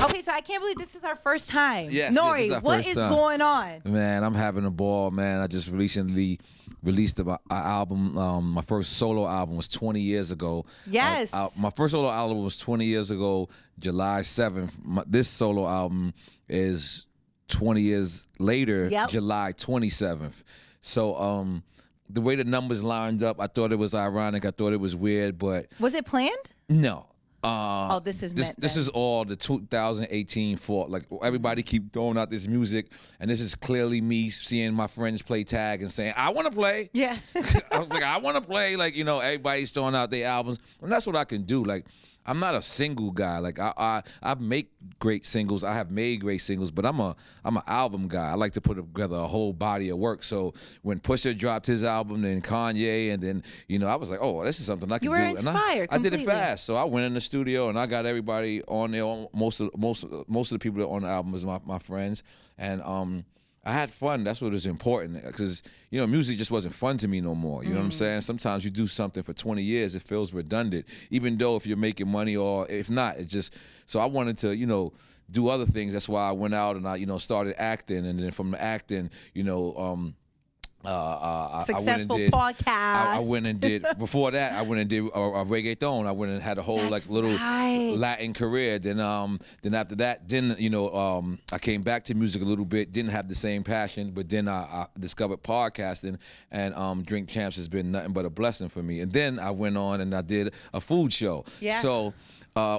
Okay, so I can't believe this is our first time. Yes, Nore, this is our what first is time. going on? Man, I'm having a ball, man. I just recently released an album. My first solo album was 20 years ago. Yes. My first solo album was 20 years ago, July 7th. This solo album is 20 years later, Yep. July 27th. So the way the numbers lined up, I thought it was ironic. I thought it was weird, but Was it planned? no. Oh, this is meant This then. is all the 2018 fault. Like everybody keep throwing out this music, and this is clearly me seeing my friends play tag and saying, "I want to play." Yeah. I was like, "I want to play." Like everybody's throwing out their albums, and that's what I can do. Like I'm not a single guy. Like I make great singles. I have made great singles, but I'm an album guy. I like to put together a whole body of work. So when Pusha dropped his album, then Kanye, and then I was like, oh, this is something I can You do. were inspired. And I did it completely. fast. So I went in the studio and I got everybody on there. Most of the people that are on the album is my friends, and I had fun. That's what is important, because music just wasn't fun to me no more. You know what I'm saying? Sometimes you do something for 20 years, it feels redundant, even though if you're making money, or if not, it just. So I wanted to do other things. That's why I went out and I started acting, and then from the acting, Successful I went and did, podcast. I went and did before that. I went and did a reggaeton. I went and had a whole little right. Latin career. Then after that, I came back to music a little bit. Didn't have the same passion, but then I discovered podcasting, and Drink Champs has been nothing but a blessing for me. And then I went on and I did a food show. Yeah. So.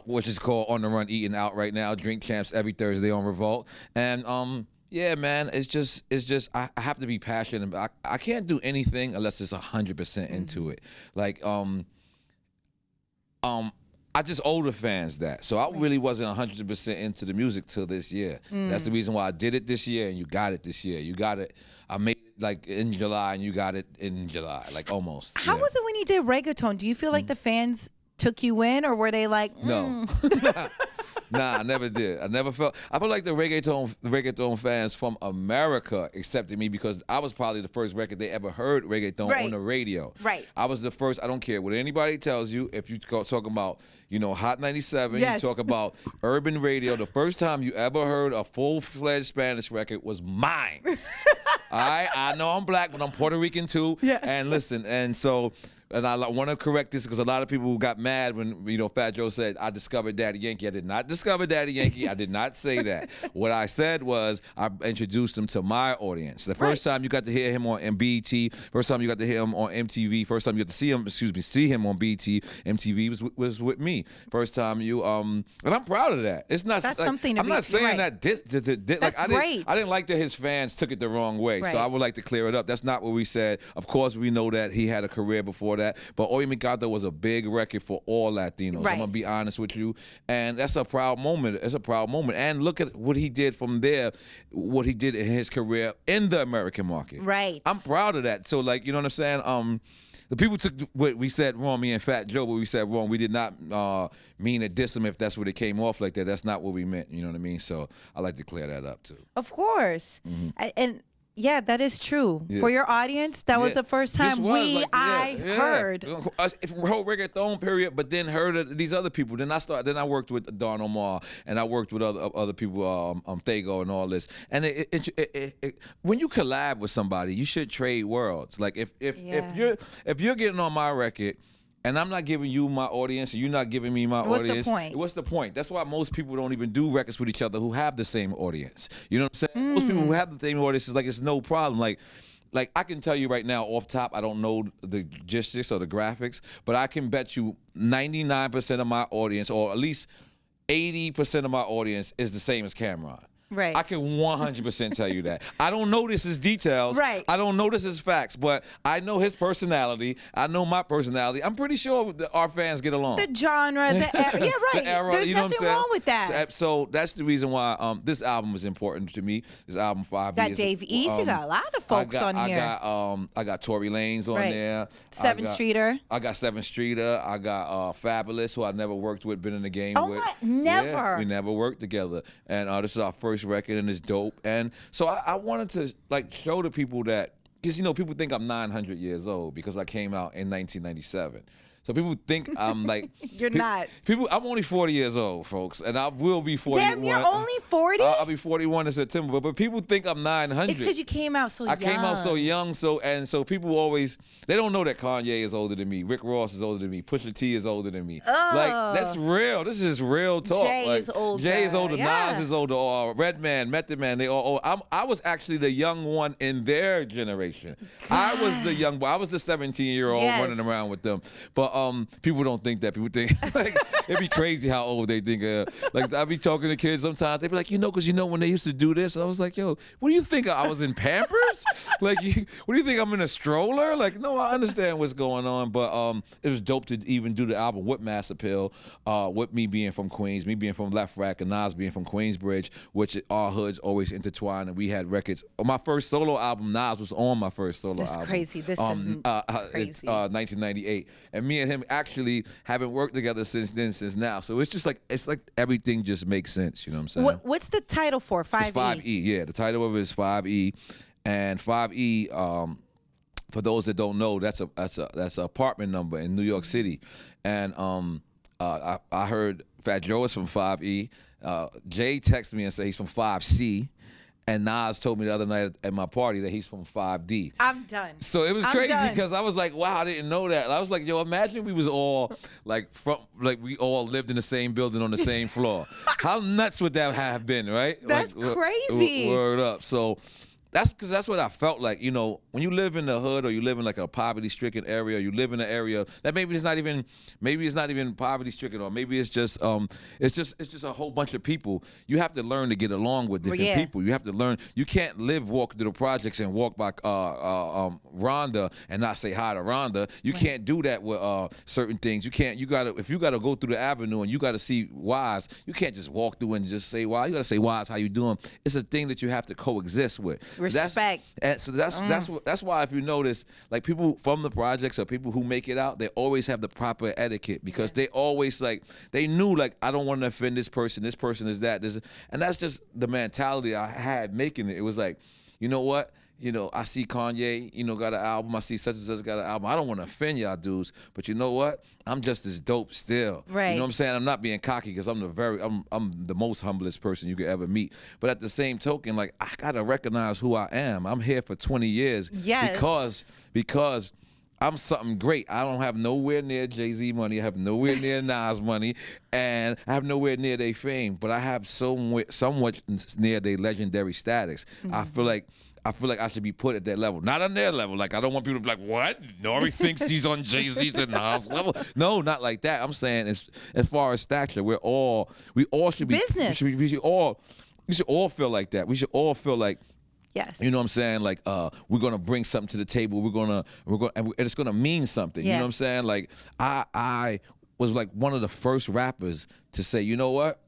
Which is called On the Run Eating Out right now. Drink Champs every Thursday on Revolt. And yeah, man, it's just I have to be passionate. I can't do anything unless it's 100% into it. Like I just owe the fans that. So I really wasn't 100% into the music till this year. That's the reason why I did it this year, and you got it this year. You got it. I made it like in July, and you got it in July, like almost. How was it when you did reggaeton? Do you feel like the fans took you in, or were they like, No. Nah, I never did. I feel like the reggaeton fans from America accepted me because I was probably the first record they ever heard reggaeton on the radio. Right. I was the first. I don't care what anybody tells you. If you talking about, Hot 97, Yes. you talk about urban radio, the first time you ever heard a full-fledged Spanish record was mine. All right? I know I'm black, but I'm Puerto Rican too. Yeah. And listen, and so... And I want to correct this because a lot of people got mad when, Fat Joe said, I discovered Daddy Yankee. I did not discover Daddy Yankee. I did not say that. What I said was I introduced him to my audience. The first time you got to hear him on BET, first time you got to hear him on MTV, first time you got to see him on BET, MTV was with me. First time and I'm proud of that. It's not That's like, something to I'm be- not saying right. that. That's I great. I didn't like that his fans took it the wrong way. Right. So I would like to clear it up. That's not what we said. Of course, we know that he had a career before that, but Oye Mi Gato was a big record for all Latinos. Right. I'm gonna be honest with you, and that's a proud moment. It's a proud moment. And look at what he did from there, what he did in his career in the American market. Right. I'm proud of that. So, like, you know what I'm saying? The people took what we said wrong, me and Fat Joe, what we said wrong. We did not mean to diss him if that's what it came off like that. That's not what we meant. You know what I mean? So I like to clear that up too. Of course. And yeah, that is true. Yeah. For your audience, that was the first time I heard. Whole reggaeton period, but then heard of these other people. Then I worked with Don Omar, and I worked with other people, Thego and all this. And when you collab with somebody, you should trade worlds. Like if you're getting on my record, and I'm not giving you my audience, and you're not giving me my What's the audience. point? What's the point? That's why most people don't even do records with each other who have the same audience. You know what I'm saying? Most people who have the same audience is like, it's no problem. Like I can tell you right now off top, I don't know the logistics or the graphics, but I can bet you 99% of my audience, or at least 80% of my audience, is the same as Cameron. Right. I can 100% tell you that. I don't know this as details. Right. I don't know this as facts, but I know his personality. I know my personality. I'm pretty sure that our fans get along. The genre, the era. Yeah, right. The era, There's you know what I'm nothing saying? wrong with that. So that's the reason why this album is important to me. This album 5 Got years. Dave East. You got a lot of folks on here. I got Tory Lanez on Right. there. Seven Streeter. I got Seven Streeter. I got Fabulous, who I never worked with, been in the game Oh with. my- never. Yeah, we never worked together. And this is our first record, and it's dope. And so I wanted to show the people that, because people think I'm 900 years old because I came out in 1997. So people think I'm like You're not. People, I'm only 40 years old, folks, and I will be 41. Damn, you're only 40? I'll be 41 in September. But people think I'm 900. It's because you came out so young. I came out so young, so people always, they don't know that Kanye is older than me, Rick Ross is older than me, Pusha T is older than me. Oh. Like, that's real. This is real talk. Jay like, is older. Jay is older. Yeah. Nas is older. Redman, Method Man, they all old. I was actually the young one in their generation. God. I was the young boy. I was the 17-year-old running around with them. But people don't think that. People think like it'd be crazy how old they think. Like I be talking to kids sometimes. They be like, because when they used to do this, I was like, yo, what do you think? I was in Pampers? Like, what do you think? I'm in a stroller? Like, no, I understand what's going on. But it was dope to even do the album with Mass Appeal, with me being from Queens, me being from Left Rack, and Nas being from Queensbridge, which our hoods always intertwined, and we had records. My first solo album, Nas was on my first solo album. That's crazy. This is crazy. 1998, and me and him actually haven't worked together since now. So it's like everything just makes sense. You know what I'm saying? What's the title for 5E? It's 5E. Yeah, the title of it is 5E, and 5E. For those that don't know, that's a apartment number in New York City, and I heard Fat Joe is from 5E. Jay texted me and said he's from 5C. And Nas told me the other night at my party that he's from 5D. I'm done. So it was crazy because I was like, wow, I didn't know that. I was like, yo, imagine we was all we all lived in the same building on the same floor. How nuts would that have been, right? That's crazy. Word up. So that's what I felt like. When you live in the hood or you live in like a poverty-stricken area, or you live in an area that maybe it's not even poverty-stricken, or maybe it's just a whole bunch of people. You have to learn to get along with different people. You have to learn. You can't walk through the projects and walk by Rhonda and not say hi to Rhonda. You can't do that with certain things. If you gotta go through the avenue and you gotta see Wise, you can't just walk through and just say Wise. You gotta say Wise, how you doing? It's a thing that you have to coexist with. Respect. That's why if you notice, like people from the projects or people who make it out, they always have the proper etiquette because they always they knew I don't want to offend this person. This person is that. And that's just the mentality I had making it. It was like, you know what? I see Kanye, got an album. I see such and such got an album. I don't want to offend y'all dudes, but you know what? I'm just as dope still. Right. You know what I'm saying? I'm not being cocky because I'm the most humblest person you could ever meet. But at the same token, I gotta recognize who I am. I'm here for 20 years. Yes. Because I'm something great. I don't have nowhere near Jay-Z money. I have nowhere near Nas money, and I have nowhere near their fame. But I have somewhat near their legendary status. Mm-hmm. I feel like I should be put at that level, not on their level. I don't want people to be like, "What? Nore thinks he's on Jay-Z's and Nas level." No, not like that. I'm saying as far as stature, we all should be business. We should all feel like that. We should all feel like. Yes. You know what I'm saying? We're gonna bring something to the table. We're gonna and it's gonna mean something. Yeah. You know what I'm saying? I was one of the first rappers to say, you know what?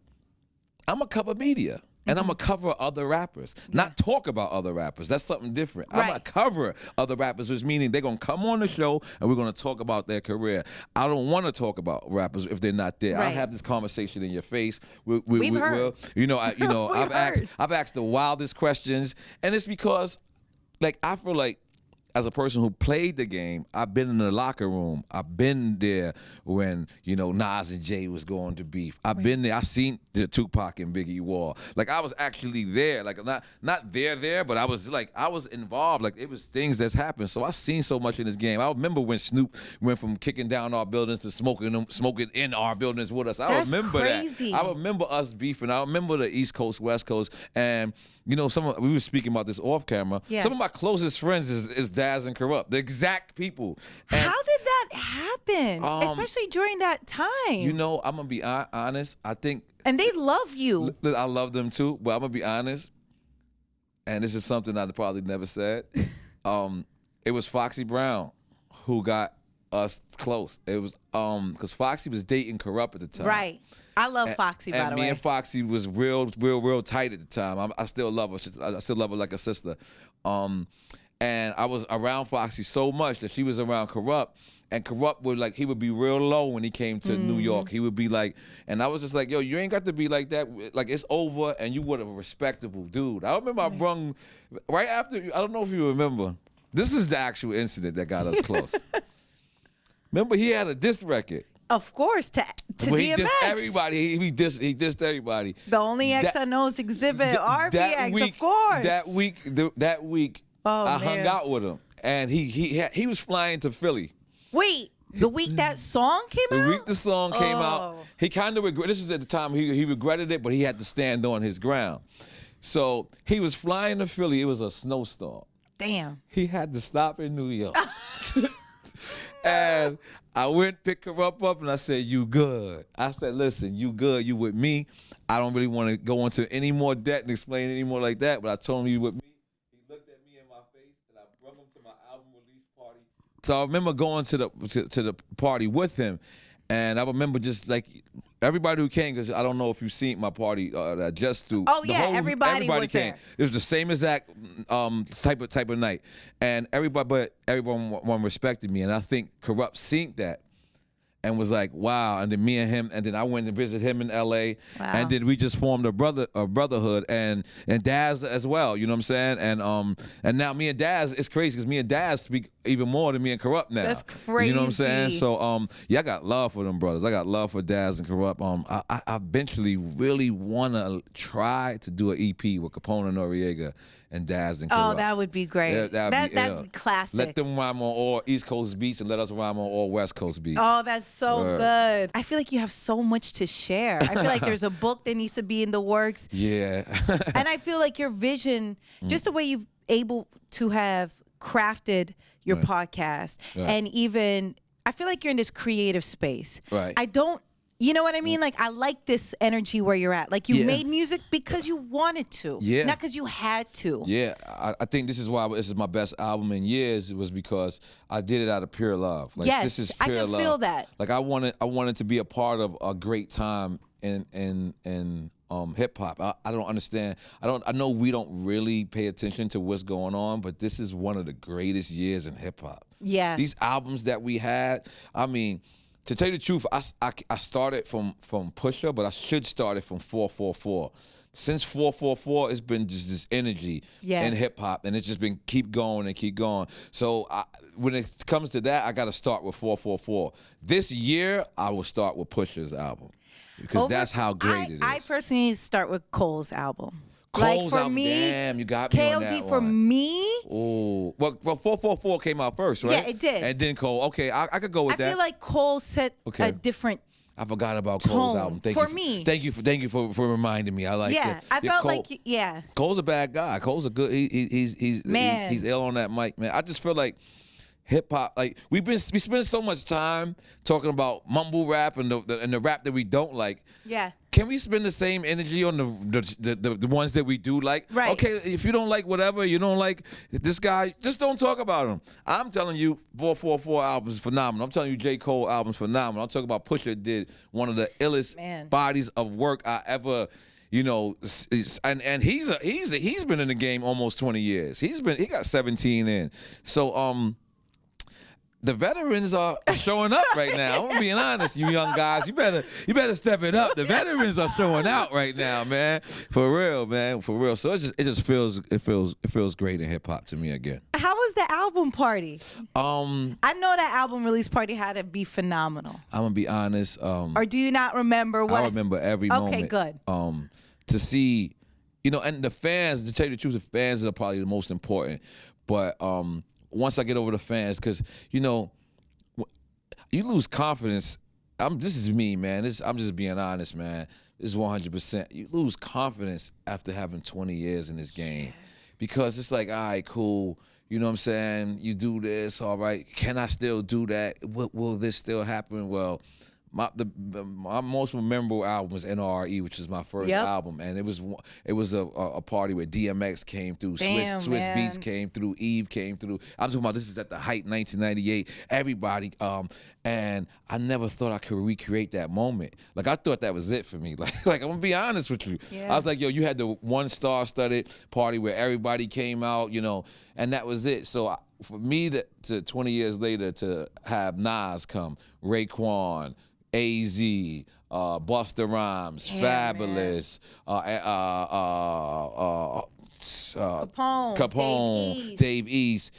I'm gonna cover media. And I'm going to cover other rappers, not talk about other rappers. That's something different. Right. I'm going to cover other rappers, which meaning they're going to come on the show and we're going to talk about their career. I don't want to talk about rappers if they're not there. Right. I'll have this conversation in your face. We've heard. I've asked the wildest questions, and it's because, I feel like, as a person who played the game, I've been in the locker room. I've been there when, Nas and Jay was going to beef. I've been there. I seen the Tupac and Biggie war. I was actually there. Not there, but I was involved. It was things that's happened. So I seen so much in this game. I remember when Snoop went from kicking down our buildings to smoking in our buildings with us. That's remember crazy. that. I remember us beefing. I remember the East Coast, West Coast, and we were speaking about this off camera. Yeah. Some of my closest friends is Daz and Corrupt, the exact people. And, how did that happen? Especially during that time. I'm gonna be honest. I think, and they love you. I love them too, but I'm gonna be honest. And this is something I probably never said. It was Foxy Brown who got us close. It was because Foxy was dating Corrupt at the time. Right. I love Foxy, by the way. And me and Foxy was real tight at the time. I still love her. I still love her like a sister. And I was around Foxy so much that she was around Corrupt. And Corrupt would he would be real low when he came to New York. He would be and I was just like, yo, you ain't got to be like that. It's over, and you were a respectable dude. I remember I brung right after. I don't know if you remember. This is the actual incident that got us close. Remember, he had a diss record. Of course, to Where he DMX. dissed everybody. He dissed everybody. The only X I know is Exhibit RBX, of course. That week, I hung man. out with him, and he was flying to Philly. Wait, the week that song came out? The week the song came out, Oh. he kind of regret. This was at the time he regretted it, but he had to stand on his ground. So he was flying to Philly. It was a snowstorm. Damn. He had to stop in New York. And I went pick her up, and I said, "You good?" I said, "Listen, you good? You with me? I don't really want to go into any more debt and explain any more like that, but I told him you with me." He looked at me in my face, and I brought him to my album release party. So I remember going to the party with him, and I remember just like everybody who came, because I don't know if you've seen my party that I just threw. Oh, yeah, everybody was came. there. It was the same exact type of night, and everyone respected me, and I think Corrupt seen that and was like, wow. And then me and him, and then I went and visited him in L.A. Wow. And then we just formed a brotherhood, and Daz as well. You know what I'm saying? And now me and Daz, it's crazy because me and Daz speak even more than me and Corrupt now. That's crazy. You know what I'm saying? So yeah, I got love for them brothers. I got love for Daz and Corrupt. I eventually really wanna try to do an EP with Capone and Noriega and Daz and Corrupt. Oh, that would be great. Yeah, That's classic. Let them rhyme on all East Coast beats and let us rhyme on all West Coast beats. Oh, that's so good. I feel like you have so much to share. I feel like there's a book that needs to be in the works. Yeah. And I feel like your vision, just the way you've able to have crafted your podcast, and even I feel like you're in this creative space. Right. I don't, you know what I mean? Like I like this energy where you're at. Like you made music because you wanted to, not because you had to. Yeah, I think this is why this is my best album in years. It was because I did it out of pure love. Like, Yes, this is I pure can love. feel that. Like I wanted to be a part of a great time in hip hop. I don't understand. I know we don't really pay attention to what's going on, but this is one of the greatest years in hip hop. Yeah. These albums that we had, I mean, to tell you the truth, I started from Pusha, but I should start it from 444. Since 444, it's been just this energy in hip hop, and it's just been keep going and keep going. So when it comes to that, I got to start with 444. This year, I will start with Pusha's album because that's how great it is. I personally start with Cole's album. Cole's like for album, me, damn, you got me on that KOD for one. me. Oh, well, 444 came out first, right? Yeah, it did. And then Cole. Okay, I could go with I that. feel like Cole set a different. I forgot about Cole's tone album. Thank for you me. Thank you for reminding me. I like Yeah, it. I felt Cole, like Cole's a bad guy. Cole's a good. He's ill on that mic, man. I just feel like hip hop. Like we spend so much time talking about mumble rap and the rap that we don't like. Yeah. Can we spend the same energy on the ones that we do like? Right. Okay, if you don't like whatever, you don't like this guy, just don't talk about him. I'm telling you, 444 album is phenomenal. I'm telling you, J. Cole album's phenomenal. I'm talking about Pusha did one of the illest bodies of work I ever. You know, and he's been in the game almost 20 years. He got 17 in. So the veterans are showing up right now. I'm being honest, you young guys. You better step it up. The veterans are showing out right now, man. For real, man. For real. So it just feels great in hip hop to me again. How was the album party? I know that album release party had to be phenomenal. I'm gonna be honest. Or do you not remember what? I remember every moment. Okay, good. To see, you know, and the fans. To tell you the truth, the fans are probably the most important. But once I get over the fans, because, you know, you lose confidence. This is me, man. I'm just being honest, man. This is 100%. You lose confidence after having 20 years in this game. Because it's like, all right, cool. You know what I'm saying? You do this, all right. Can I still do that? Will this still happen? Well, my most memorable album was NRE, which is my first album, and it was a party where DMX came through, Swiss Beats came through, Eve came through. I'm talking about this is at the height, 1998. Everybody, and I never thought I could recreate that moment. Like I thought that was it for me. Like I'm gonna be honest with you. I was like, yo, you had the one star-studded party where everybody came out, you know, and that was it. So for me to 20 years later to have Nas come, Raekwon, AZ, Busta Rhymes, Fabulous, Capone, Dave East.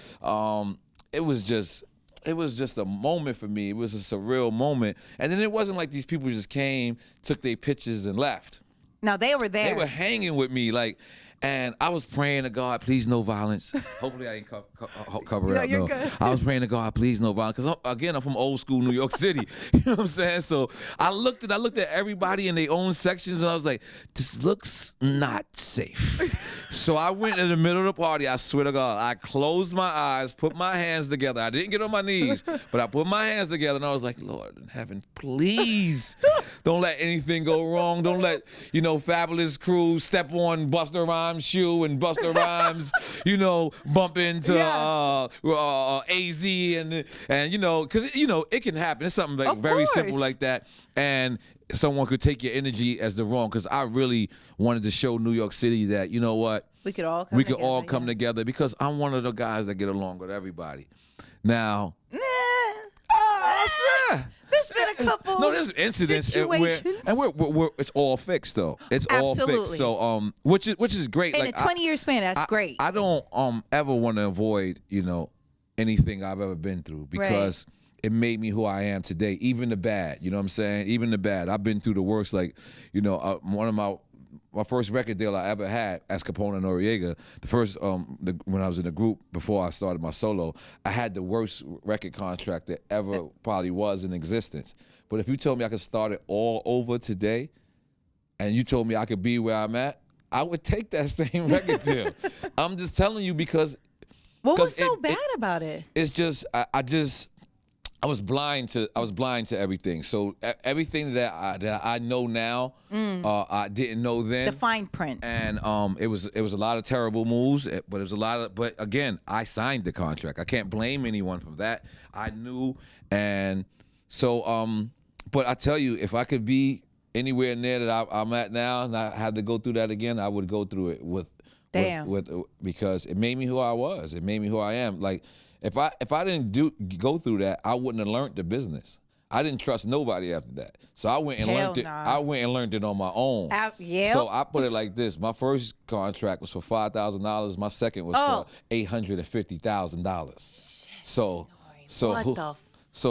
It was just it was just a moment for me. It was a surreal moment. And then it wasn't like these people just came, took their pictures, and left. Now they were there. They were hanging with me, like, and I was praying to God, please no violence. Hopefully I ain't cover it up. You're No, good. I was praying to God, please no violence, because I'm from old school New York City. You know what I'm saying? So I looked at everybody in their own sections, and I was like, this looks not safe. So I went in the middle of the party. I swear to God, I closed my eyes, put my hands together. I didn't get on my knees, but I put my hands together, and I was like, Lord in heaven, please don't let anything go wrong. Don't let, Fabulous Crew step on Busta Rhymes' shoe and Busta Rhymes, bump into AZ and because it can happen. It's something like very simple like that, and someone could take your energy as the wrong. Because I really wanted to show New York City that we could all come together because I'm one of the guys that get along with everybody. Now, there's been a couple. No, there's incidents situations. and we're it's all fixed though. It's all fixed. So which is great. In like a 20-year span, that's great. I don't ever want to avoid anything I've ever been through because it made me who I am today. Even the bad, you know what I'm saying? Even the bad. I've been through the worst. Like one of my first record deal I ever had as Capone and Noriega, the first when I was in the group before I started my solo, I had the worst record contract that ever probably was in existence. But if you told me I could start it all over today, and you told me I could be where I'm at, I would take that same record deal. I'm just telling you because what was so bad about it? It's just I was blind to everything. So everything that I know now, I didn't know then. The fine print. And it was a lot of terrible moves, but it was a lot of. But again, I signed the contract. I can't blame anyone for that. I knew, and so but I tell you, if I could be anywhere near that I'm at now, and I had to go through that again, I would go through it with because it made me who I was. It made me who I am. Like. If I didn't go through that, I wouldn't have learned the business. I didn't trust nobody after that. So I went and learned it. I went and learned it on my own. So I put it like this: my first contract was for $5,000. My second was for $850,000. So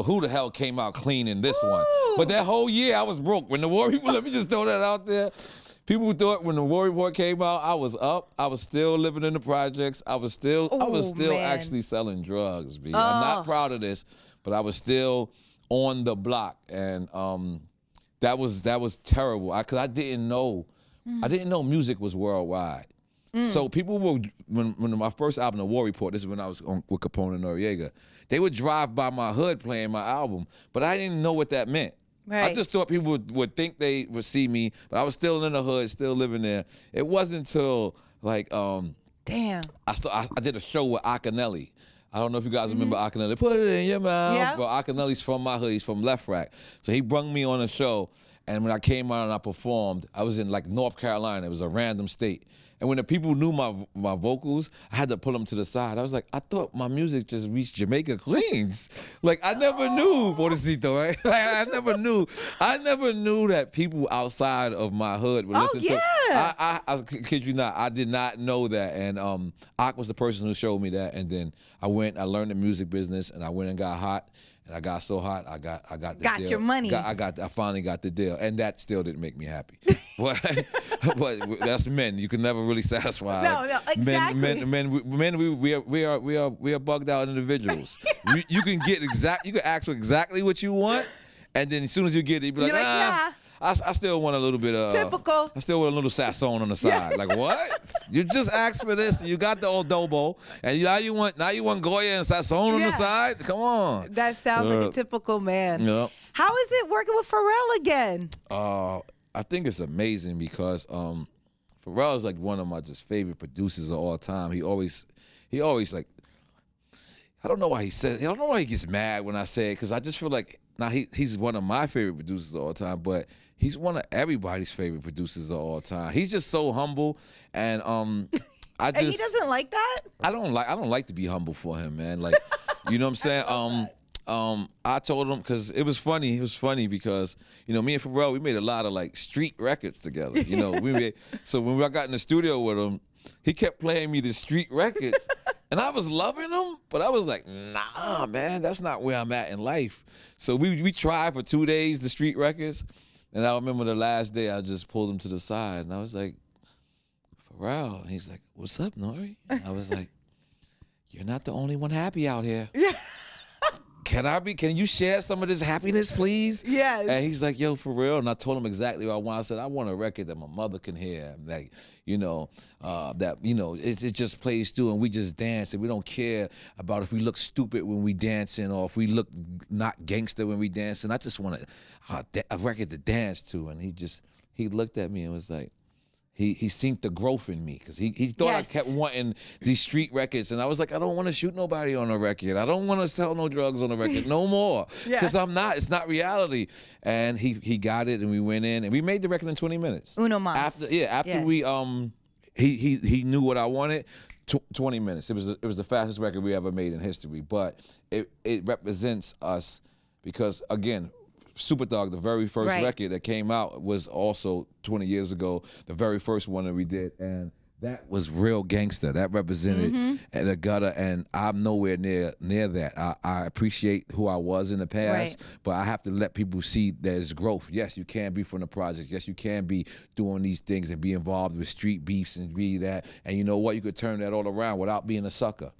who the hell came out clean in this one? But that whole year I was broke. When the war people, let me just throw that out there. People thought when the War Report came out, I was up. I was still living in the projects. I was still actually selling drugs, B. I'm not proud of this, but I was still on the block, and that was terrible. Cause I didn't know music was worldwide. So people were when my first album, The War Report, this is when I was with Capone and Noriega, they would drive by my hood playing my album, but I didn't know what that meant. Right. I just thought people would think they would see me, but I was still in the hood, still living there. It wasn't until like damn. I did a show with Akinelli. I don't know if you guys remember Akinelli. Put it in your mouth. Yeah. But Akinelli's from my hood. He's from Left Rack. So he brung me on a show, and when I came out and I performed, I was in like North Carolina. It was a random state. And when the people knew my vocals, I had to pull them to the side. I was like, I thought my music just reached Jamaica, Queens. Like, I never knew, Pobrecito, right? Like, I never knew that people outside of my hood would listen to. I kid you not, I did not know that. And Ak was the person who showed me that. And then I learned the music business, and I went and got hot. And I got so hot, I got the deal. Got your money. I finally got the deal, and that still didn't make me happy. but that's men. You can never really satisfy. No, exactly. We are bugged out individuals. You can ask for exactly what you want, and then as soon as you get it, you be like, nah. I still want a little bit of typical. I still want a little sazon on the side. Like what? You just asked for this. You got the adobo, and now you want Goya and sazon on the side. Come on. That sounds like a typical man. Yep. How is it working with Pharrell again? I think it's amazing because Pharrell is like one of my just favorite producers of all time. He always like. I don't know why he gets mad when I say it, because I just feel like now he's one of my favorite producers of all time, but he's one of everybody's favorite producers of all time. He's just so humble, and and he doesn't like that? I don't like to be humble for him, man. Like, you know what I'm saying? I told him, because it was funny. It was funny because, me and Pharrell, we made a lot of like street records together. So when I got in the studio with him, he kept playing me the street records. And I was loving them, but I was like, nah, man, that's not where I'm at in life. So we tried for 2 days, the street records. And I remember the last day, I just pulled him to the side. And I was like, Pharrell. And he's like, what's up, Nore? And I was like, you're not the only one happy out here. Yeah. Can you share some of this happiness, please? Yes. And he's like, yo, for real. And I told him exactly what I want. I said, I want a record that my mother can hear. Like, that, it just plays through and we just dance and we don't care about if we look stupid when we dancing or if we look not gangster when we dancing. I just want a record to dance to. And he looked at me and was like, He seen the growth in me because he thought I kept wanting these street records. And I was like, I don't want to shoot nobody on a record. I don't want to sell no drugs on a record no more because I'm not. It's not reality. And he got it and we went in and we made the record in 20 minutes. Uno mas. After we, he knew what I wanted. 20 minutes. It was the fastest record we ever made in history. But it represents us because, again, Super Thug, the very first record that came out was also 20 years ago, the very first one that we did. And that was real gangster. That represented the gutter, and I'm nowhere near that. I appreciate who I was in the past, but I have to let people see there's growth. Yes, you can be from the project. Yes, you can be doing these things and be involved with street beefs and be that. And you know what? You could turn that all around without being a sucker.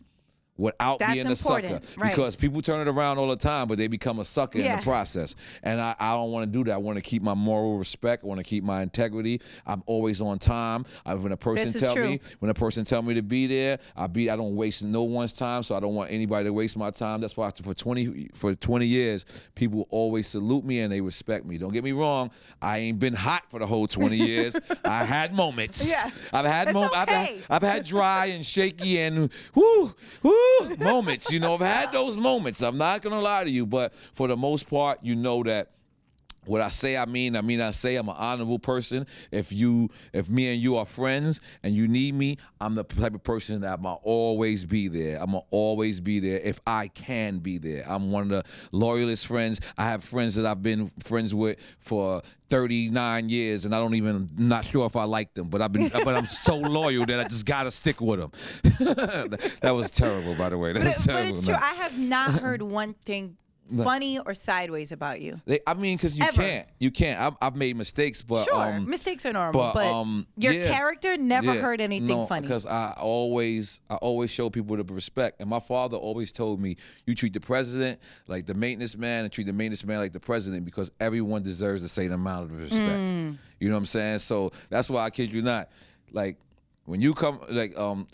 Without being a sucker. Because people turn it around all the time, but they become a sucker in the process. And I don't want to do that. I want to keep my moral respect. I want to keep my integrity. I'm always on time. When a person tell me to be there, I don't waste no one's time, so I don't want anybody to waste my time. That's why for 20 years, people always salute me and they respect me. Don't get me wrong. I ain't been hot for the whole 20 years. I had moments. Yeah. I've had moments. Okay. I've had dry and shaky and moments. I've had those moments. I'm not gonna lie to you, but for the most part, you know that what I say, I mean. I say I'm an honorable person. If me and you are friends and you need me, I'm the type of person that I'll always be there. I'm gonna always be there if I can be there. I'm one of the loyalist friends. I have friends that I've been friends with for 39 years, and not sure if I like them, but I'm so loyal that I just gotta stick with them. That was terrible, by the way. But it's true. I have not heard one thing funny or sideways about you. Because you can't. I've made mistakes, but sure, mistakes are normal. But your character never heard anything funny. Because I always show people the respect, and my father always told me, you treat the president like the maintenance man, and treat the maintenance man like the president, because everyone deserves the same amount of respect. You know what I'm saying? So that's why I kid you not. Like when you come, I'm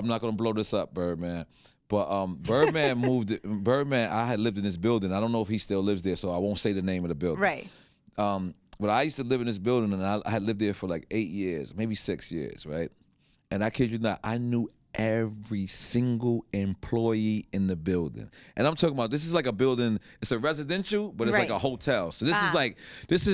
not gonna blow this up, Birdman. But Birdman Birdman, I had lived in this building. I don't know if he still lives there, so I won't say the name of the building. Right. But I used to live in this building, and I had lived there for like 8 years, maybe 6 years, right? And I kid you not, I knew every single employee in the building. And I'm talking about, this is like a building, it's a residential, but it's like a hotel. So this is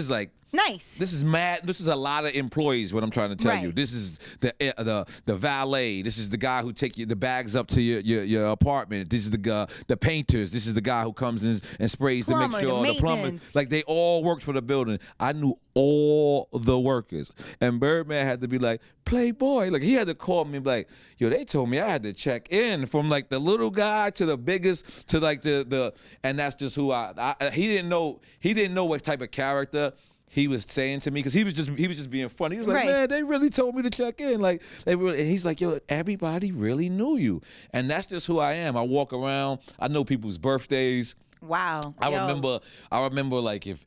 like nice. This is mad. This is a lot of employees, what I'm trying to tell you. This is the valet. This is the guy who take the bags up to your apartment. This is the painters. This is the guy who comes in and sprays to make sure the plumber. Like, they all worked for the building. I knew all the workers. And Birdman had to be like, Playboy. Like, he had to call me and be like, yo, they told me I had to check in from like the little guy to the biggest to like the and that's just who he didn't know what type of character he was saying to me, because he was just being funny. He was like, man, they really told me to check in. Like, and he's like, yo, everybody really knew you. And that's just who I am. I walk around, I know people's birthdays. Wow. I remember like, if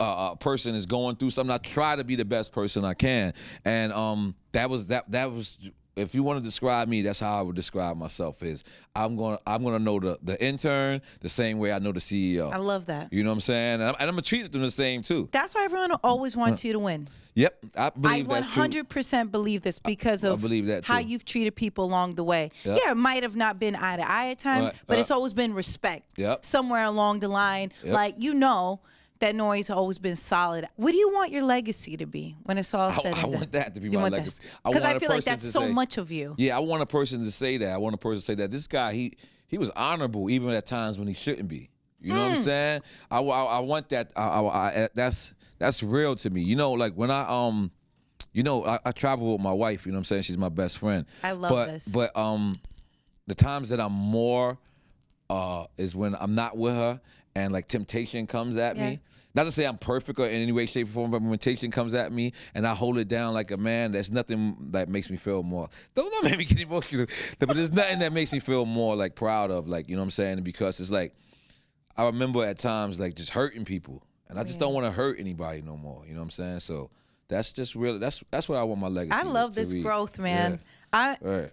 a person is going through something, I try to be the best person I can. And that was if you want to describe me, that's how I would describe myself. Is I'm gonna know the intern the same way I know the CEO. I love that. You know what I'm saying? And I'm gonna treat them the same too. That's why everyone always wants you to win. Yep, I believe that. I 100% believe this because of how you've treated people along the way. Yep. Yeah, it might have not been eye to eye at times, but it's always been respect. Yep. Somewhere along the line, like that Nore's always been solid. What do you want your legacy to be when it's all said and done? I want that to be my legacy. Because I feel like that's so much of you. Yeah, I want a person to say that. I want a person to say that this guy, he was honorable even at times when he shouldn't be. You know what I'm saying? I want that. That's real to me. Like when I travel with my wife. You know what I'm saying? She's my best friend. I love this. But the times that I'm more is when I'm not with her and like temptation comes at me. Not to say I'm perfect or in any way, shape, or form, but when temptation comes at me and I hold it down like a man, there's nothing that makes me feel more. Don't make me get emotional, but there's nothing that makes me feel more like proud of, like, you know what I'm saying? Because it's like, I remember at times like just hurting people, and I just don't want to hurt anybody no more. You know what I'm saying? So that's just really that's what I want my legacy. I love to this read. growth, man. Right.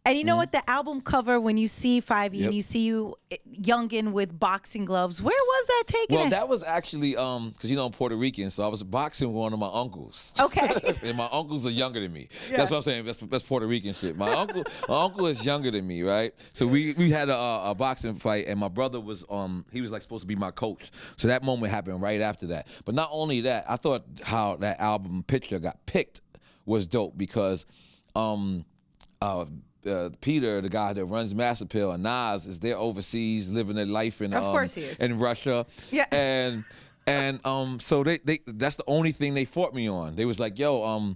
And you know what? The album cover, when you see 5E and you see you youngin' with boxing gloves, where was that taken? Well, that was actually because you know I'm Puerto Rican, so I was boxing with one of my uncles. Okay. And my uncles are younger than me. That's what I'm saying. That's Puerto Rican shit. My uncle is younger than me, right? So we had a boxing fight, and my brother was he was like supposed to be my coach. So that moment happened right after that. But not only that, I thought how that album picture got picked was dope because Peter, the guy that runs Mass Appeal, and Nas is there overseas living their life in of course he is. in Russia. Yeah. And so they that's the only thing they fought me on. They was like, yo,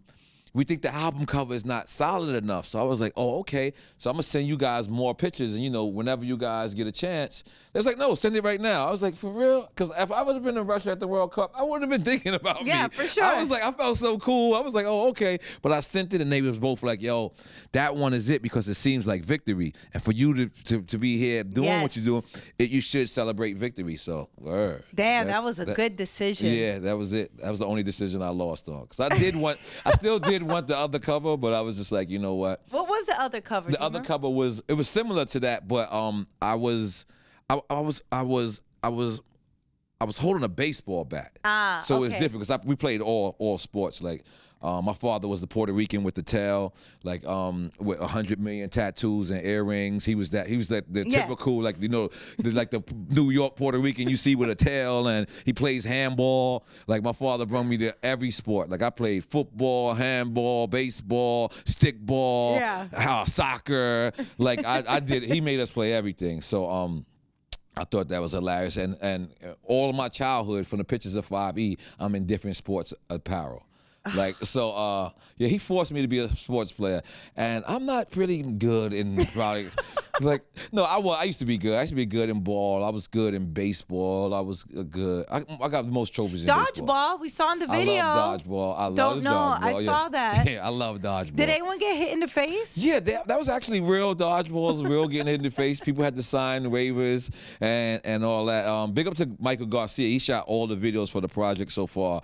we think the album cover is not solid enough. So I was like, oh, okay. So I'm gonna send you guys more pictures, and you know, whenever you guys get a chance. They was like, no, send it right now. I was like, for real? Because if I would have been in Russia at the World Cup, I wouldn't have been thinking about me. Yeah, for sure. I was like, I felt so cool. I was like, oh, okay. But I sent it, and they was both like, yo, that one is it because it seems like victory. And for you to be here doing what you're doing, you should celebrate victory. So, damn, that was a good decision. Yeah, that was it. That was the only decision I lost on. Because I still did want the other cover, but I was just like, you know what? What was the other cover? The other cover was similar to that, but I was holding a baseball bat. So it was different because we played all sports. Like my father was the Puerto Rican with the tail, like with 100 million tattoos and earrings. He was the typical, like, you know, like the New York Puerto Rican you see with a tail, and he plays handball. Like my father brought me to every sport. Like I played football, handball, baseball, stickball, soccer. Like I did. He made us play everything. So I thought that was hilarious, and all of my childhood, from the pictures of 5E, I'm in different sports apparel. Like, so, he forced me to be a sports player, and I'm not pretty good in probably, like, no, I used to be good. I used to be good in ball. I was good in baseball. I was good. I got the most trophies in baseball. Dodgeball, we saw in the video. I love dodgeball. I saw that. Yeah, I love dodgeball. Did anyone get hit in the face? Yeah, that was actually real dodgeballs, real getting hit in the face. People had to sign waivers and all that. Big up to Michael Garcia. He shot all the videos for the project so far.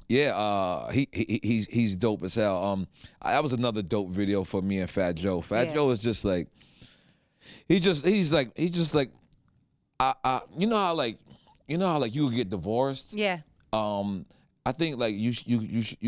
He's dope as hell. That was another dope video for me and Fat Joe. Fat Joe is just like, he's just like, you know how you would get divorced. Yeah. I think like you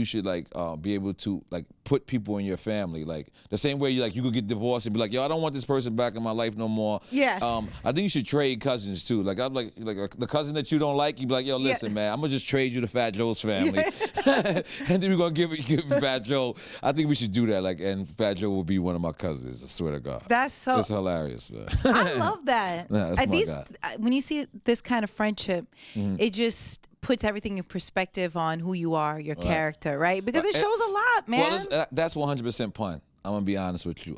should like be able to like put people in your family, like the same way you could get divorced and be like, yo, I don't want this person back in my life no more. Yeah. I think you should trade cousins too. Like I'm like the cousin that you don't like, you be like, yo, listen, man, I'm gonna just trade you to Fat Joe's family, and then we're gonna give Fat Joe. I think we should do that. Like, and Fat Joe will be one of my cousins. I swear to God. It's hilarious, man. I love that. Yeah, that's my guy. When you see this kind of friendship, it just puts everything in perspective on who you are, your character, right? Because it shows a lot, man. Well, that's 100% pun. I'm gonna be honest with you.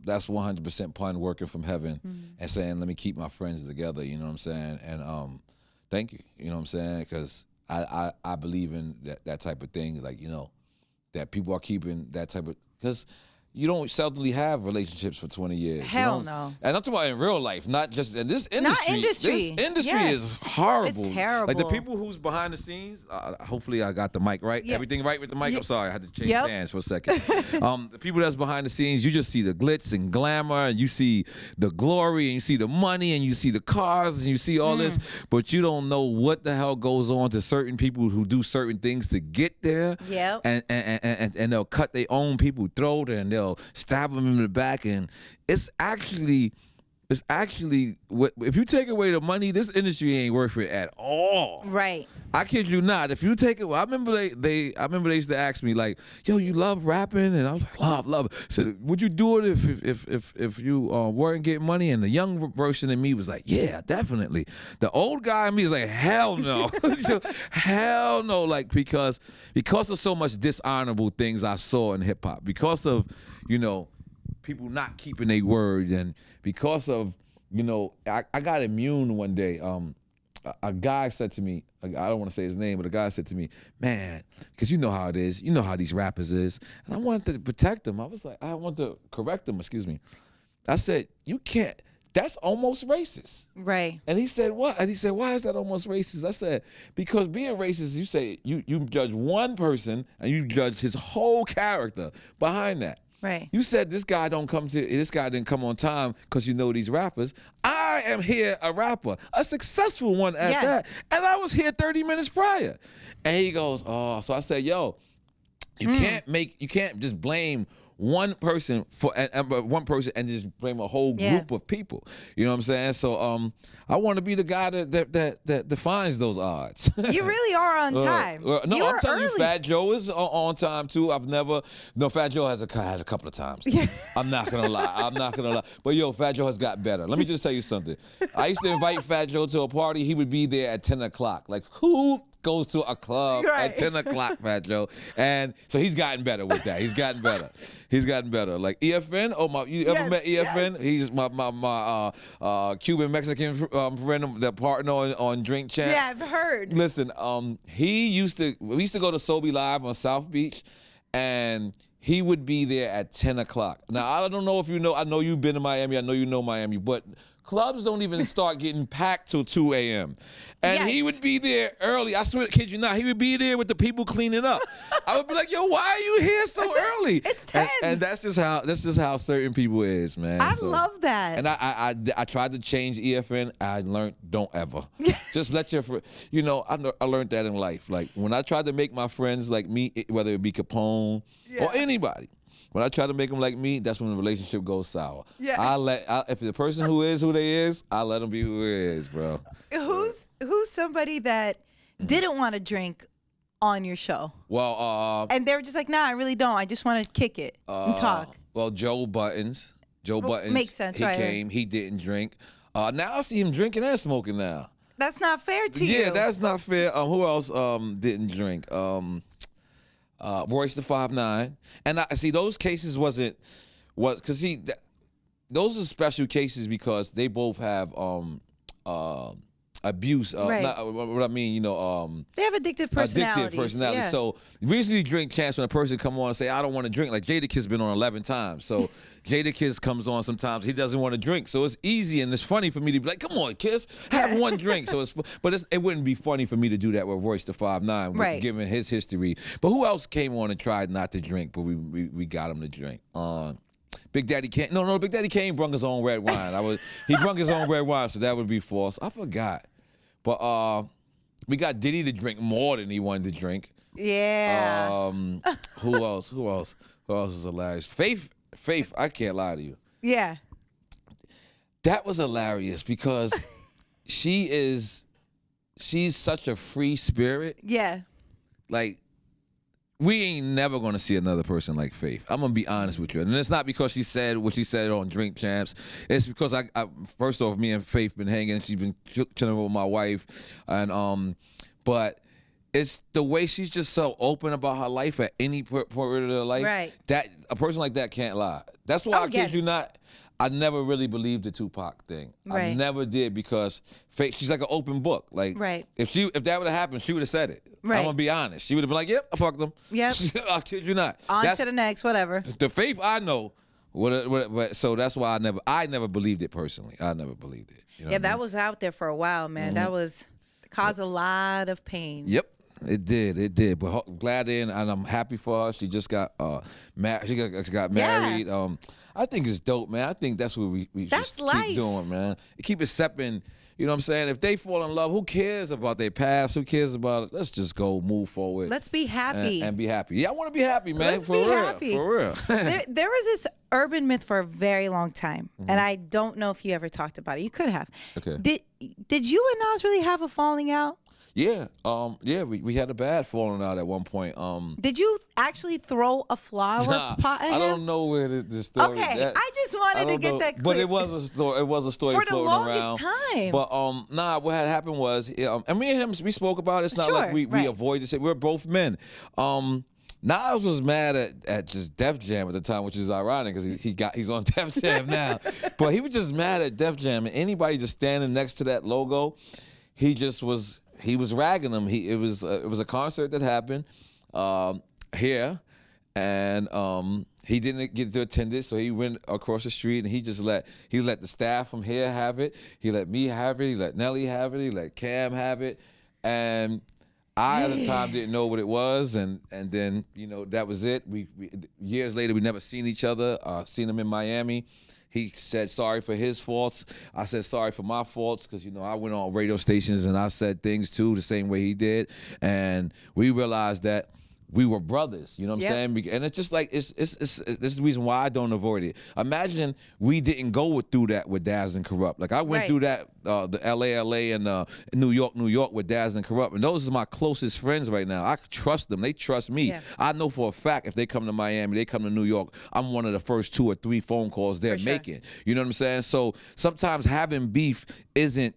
That's 100% pun working from heaven and saying, let me keep my friends together. You know what I'm saying? And thank you. You know what I'm saying? Because I believe in that type of thing. Like, you know, that people are keeping that type of, because you don't seldomly have relationships for 20 years. Hell no. And I'm talking about in real life, not just in this industry. Not industry. This industry is horrible. It's terrible. Like the people who's behind the scenes, hopefully I got the mic right. Yeah. Everything right with the mic? I'm sorry, I had to change hands for a second. The people that's behind the scenes, you just see the glitz and glamour, and you see the glory, and you see the money, and you see the cars, and you see all this, but you don't know what the hell goes on to certain people who do certain things to get there. Yep. And they'll cut their own people throat, and they'll stab them in the back, and it's actually if you take away the money, this industry ain't worth it at all. Right. I kid you not. If you take it, I remember they used to ask me like, "Yo, you love rapping?" And I was like, "Love." Said, "Would you do it if you weren't getting money?" And the young version of me was like, "Yeah, definitely." The old guy in me is like, "Hell no, hell no!" Like because of so much dishonorable things I saw in hip hop, because of people not keeping their word, and because of, I got immune one day. A guy said to me, I don't want to say his name, but a guy said to me, man, because you know how it is, you know how these rappers is, and I wanted to protect them. I want to correct them, excuse me. I said, you can't, that's almost racist. Right. And he said, what? And he said, why is that almost racist? I said, because being racist, you say, you judge one person and you judge his whole character behind that. Right. You said this guy didn't come on time because you know these rappers. I am here a rapper, a successful one at that. And I was here 30 minutes prior. And he goes, oh, so I said, yo, you can't just blame one person and just blame a whole group of people. You know what I'm saying? So I want to be the guy that defines those odds. You really are on time. No, I'm telling you, Fat Joe is on time too. Fat Joe had a couple of times. I'm not gonna lie. But yo, Fat Joe has got better. Let me just tell you something. I used to invite Fat Joe to a party. He would be there at 10 o'clock. Like, who goes to a club at 10 o'clock, Fat Joe? And so he's gotten better with that. He's gotten better. Like EFN, you ever met EFN? Yes. He's my Cuban Mexican friend, the partner on Drink Champs. Yeah, I've heard. Listen, we used to go to Sobe Live on South Beach, and he would be there at 10 o'clock. Now, I don't know if you know, I know you've been to Miami, I know you know Miami, but clubs don't even start getting packed till 2 a.m. And he would be there early. I swear, kid you not, he would be there with the people cleaning up. I would be like, yo, why are you here so early? It's 10. And that's just how certain people is, man. I love that. And I tried to change EFN. I learned, don't ever. Just let your, I learned that in life. Like, when I tried to make my friends like me, whether it be Capone or anybody, when I try to make them like me, that's when the relationship goes sour. Yeah. If the person who they is, I let them be who it is, bro. Who's somebody that didn't want to drink on your show? Well, and they were just like, nah, I really don't. I just want to kick it and talk. Well, Joe Buttons. Makes sense, he came. He didn't drink. Now I see him drinking and smoking now. That's not fair to you. Yeah, that's not fair. Who else didn't drink? Royce the 5'9", and I see those cases those are special cases because they both have abuse. Not, what I mean, they have addictive personalities. Yeah. So we usually drink chance when a person come on and say, I don't want to drink. Like Jadakiss been on 11 times. So Jadakiss comes on sometimes. He doesn't want to drink. So it's easy and it's funny for me to be like, come on, Kiss, have one drink. So it wouldn't be funny for me to do that with Royce the 5'9", given his history. But who else came on and tried not to drink, but we got him to drink? Big Daddy Kane. No, Big Daddy Kane brung his own red wine. He brung his own red wine, so that would be false. I forgot. But we got Diddy to drink more than he wanted to drink. Yeah. Who else? Who else is hilarious? Faith, I can't lie to you. Yeah. That was hilarious because she's such a free spirit. Yeah. Like, we ain't never gonna see another person like Faith. I'm gonna be honest with you, and it's not because she said what she said on Drink Champs. It's because I first off, me and Faith been hanging. She's been chilling with my wife, and but it's the way she's just so open about her life at any point of her life. Right. That a person like that can't lie. That's why I kid you not. I never really believed the Tupac thing. Right. I never did because Faith, she's like an open book. Like, if that would have happened, she would have said it. Right. I'm gonna be honest. She would have been like, "Yep, I fucked them." Yep. I kid you not. On to the next, whatever. The Faith I know. So that's why I never believed it personally. I never believed it. You know that was out there for a while, man. Mm-hmm. That was caused a lot of pain. Yep. It did. But glad and I'm happy for her. She just got married. She got married. Yeah. I think it's dope, man. I think that's what we just keep doing, man. Keep accepting. You know what I'm saying? If they fall in love, who cares about their past? Who cares about it? Let's just go move forward. Let's be happy. And be happy. Yeah, I want to be happy, man. Let's be happy. For real. There was this urban myth for a very long time, and I don't know if you ever talked about it. You could have. Okay. Did you and Nas really have a falling out? Yeah. We had a bad falling out at one point. Did you actually throw a flower pot at him? I don't know where the story. Okay, I just wanted to get that clear. But it was a story. It was a story for the floating longest around. time. But what had happened was, and me and him, we spoke about it. It's not like we avoided it. We're both men. Nas was mad at just Def Jam at the time, which is ironic because he's on Def Jam now. But he was just mad at Def Jam, and anybody just standing next to that logo, he was ragging them. It was a concert that happened here, and he didn't get to attend it, so he went across the street and he let the staff from here have it. He let me have it. He let Nelly have it. He let Cam have it, and I at the time didn't know what it was, and then that was it. We years later we never seen each other. Seen him in Miami. He said sorry for his faults. I said sorry for my faults because I went on radio stations and I said things too the same way he did, and we realized that we were brothers, you know what I'm saying? And it's just like, this is the reason why I don't avoid it. Imagine we didn't go through that with Daz and Corrupt. Like I went through that, the LA, and New York with Daz and Corrupt. And those are my closest friends right now. I trust them. They trust me. Yeah. I know for a fact if they come to Miami, they come to New York, I'm one of the first 2 or 3 phone calls they're making. You know what I'm saying? So sometimes having beef isn't,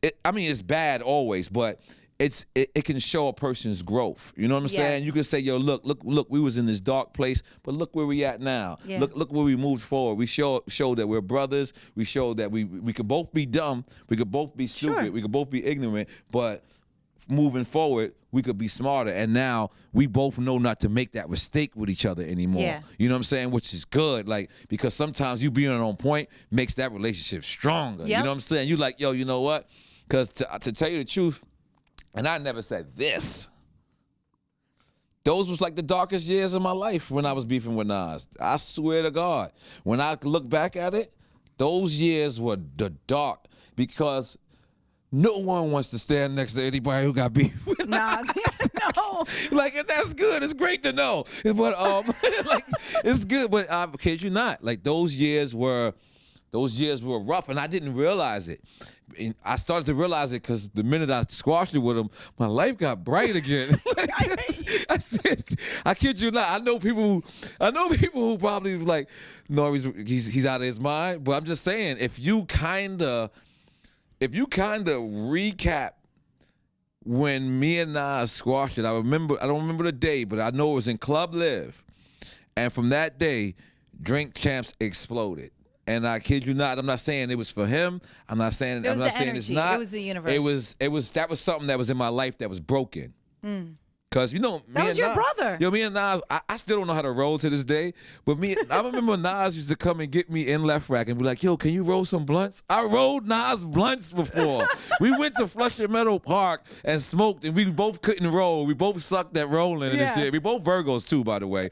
it's bad always, but it can show a person's growth. You know what I'm saying? You can say, yo, look, we was in this dark place, but look where we at now. Yeah. Look where we moved forward. We show that we're brothers. We show that we could both be dumb. We could both be stupid. We could both be ignorant, but moving forward, we could be smarter. And now we both know not to make that mistake with each other anymore. Yeah. You know what I'm saying? Which is good. Like, because sometimes you being on point makes that relationship stronger. Yep. You know what I'm saying? You like, yo, you know what? Because to tell you the truth, and I never said this, those was like the darkest years of my life when I was beefing with Nas. I swear to God. When I look back at it, those years were the dark, because no one wants to stand next to anybody who got beef with Nas. No. Like, and that's good. It's great to know. But like, it's good. But I kid you not. Like, those years were rough, and I didn't realize it. And I started to realize it because the minute I squashed it with him, my life got bright again. I kid you not. I know people who probably like, no, he's out of his mind. But I'm just saying, if you kinda recap when me and Nas squashed it, I don't remember the day, but I know it was in Club Live, and from that day, Drink Champs exploded. And I kid you not, I'm not saying it was for him. I'm not saying it's not. It was the universe. That was something that was in my life that was broken. Cause that was your brother. Me and Nas, I still don't know how to roll to this day. But I remember Nas used to come and get me in Left Rack and be like, yo, can you roll some blunts? I rolled Nas blunts before. We went to Flushing Meadow Park and smoked, and we both couldn't roll. We both sucked at rolling and shit. We both Virgos too, by the way.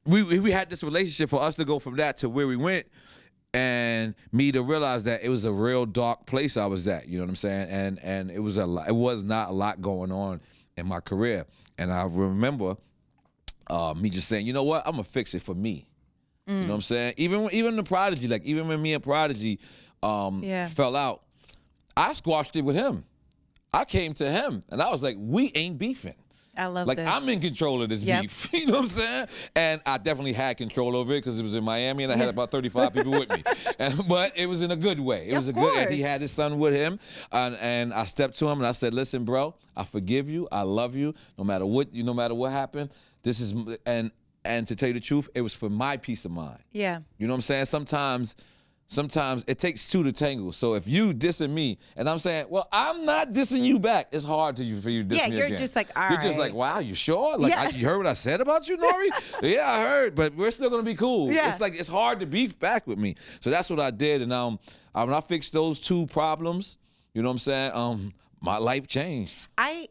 We had this relationship for us to go from that to where we went, and me to realize that it was a real dark place I was at. You know what I'm saying? And it was not a lot going on in my career. And I remember me just saying, you know what? I'm gonna fix it for me. You know what I'm saying? Even the Prodigy, like even when me and Prodigy fell out, I squashed it with him. I came to him and I was like, we ain't beefing. I love like this. I'm in control of this beef. You know what I'm saying? And I definitely had control over it because it was in Miami and I had about 35 people with me. But it was in a good way. It was a good, and he had his son with him. And I stepped to him and I said, listen, bro, I forgive you. I love you. No matter what happened, this is, and to tell you the truth, it was for my peace of mind. Yeah. You know what I'm saying? Sometimes it takes 2 to tangle. So if you dissing me, and I'm saying, well, I'm not dissing you back, it's hard for you to diss me again. Yeah, you're just like, all right. You're just like, wow, you sure? Like, you heard what I said about you, Nore? Yeah, I heard, but we're still going to be cool. Yeah. It's like, it's hard to beef back with me. So that's what I did. And when I fixed those 2 problems, you know what I'm saying? My life changed.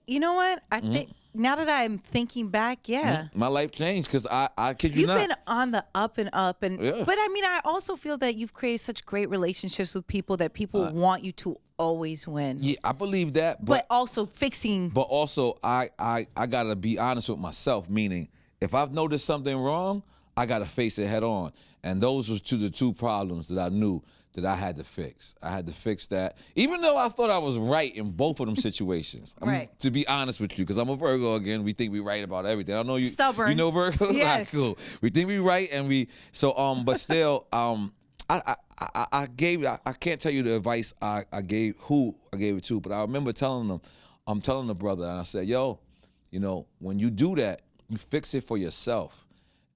You know what? I think, now that I'm thinking back, my life changed because I kid you not. You've been on the up and up, but I mean, I also feel that you've created such great relationships with people that people want you to always win. Yeah, I believe that, but also fixing. But also, I gotta be honest with myself. Meaning, if I've noticed something wrong, I gotta face it head on. And those were the 2 problems that I knew that I had to fix. I had to fix that, even though I thought I was right in both of them situations. To be honest with you, because I'm a Virgo again. We think we right about everything. I know you. Stubborn. You know Virgo. Yes. Cool. We think we right, and but still, I can't tell you the advice I gave who I gave it to, but I remember telling them, I'm telling the brother, and I said, yo, you know, when you do that, you fix it for yourself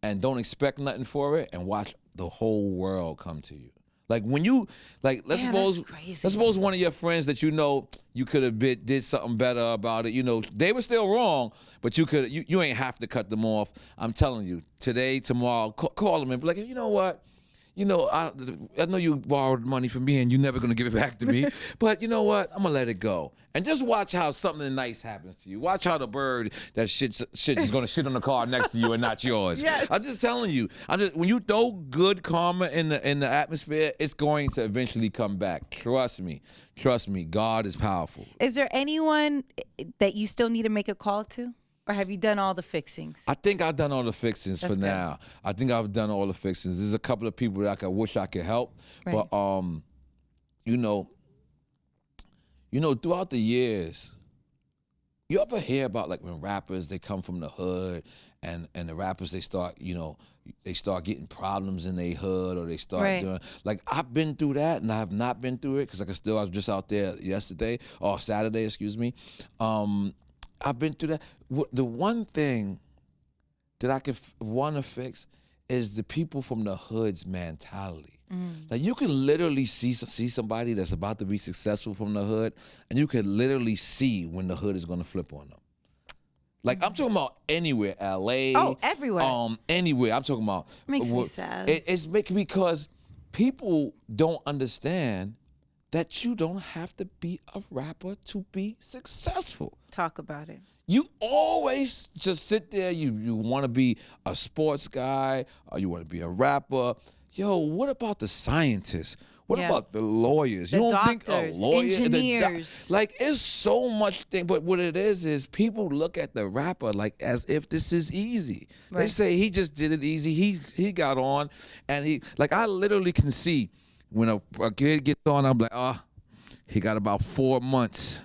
and don't expect nothing for it and watch the whole world come to you. Like when you, like, let's suppose one of your friends that you know you could have did something better about it. You know, they were still wrong, but you ain't have to cut them off. I'm telling you, today, tomorrow, call them and be like, you know what? You know, I know you borrowed money from me and you're never going to give it back to me, but you know what? I'm going to let it go. And just watch how something nice happens to you. Watch how the bird that shit is going to shit on the car next to you and not yours. Yes. I'm just telling you. When you throw good karma in the atmosphere, it's going to eventually come back. Trust me. Trust me. God is powerful. Is there anyone that you still need to make a call to? Or have you done all the fixings? I think I've done all the fixings for now. I think I've done all the fixings. There's a couple of people that I wish I could help. Right. But, you know, throughout the years, you ever hear about like when rappers, they come from the hood and the rappers, they start getting problems in their hood or they start doing, like I've been through that and I have not been through it because I was just out there Saturday, excuse me. I've been through that. The one thing that I could want to fix is the people from the hood's mentality. Like you can literally see somebody that's about to be successful from the hood, and you can literally see when the hood is going to flip on them. Like I'm talking about anywhere, LA. Oh, everywhere. Anywhere. I'm talking about. Makes me sad. It's making because people don't understand that you don't have to be a rapper to be successful. Talk about it. You always just sit there, you want to be a sports guy, or you want to be a rapper. Yo, what about the scientists? What about the lawyers? The you don't doctors, think a lawyer, engineers. Like it's so much thing, but what it is people look at the rapper like as if this is easy. Right. They say he just did it easy. He got on, and I literally can see when a kid gets on, I'm like, he got about 4 months.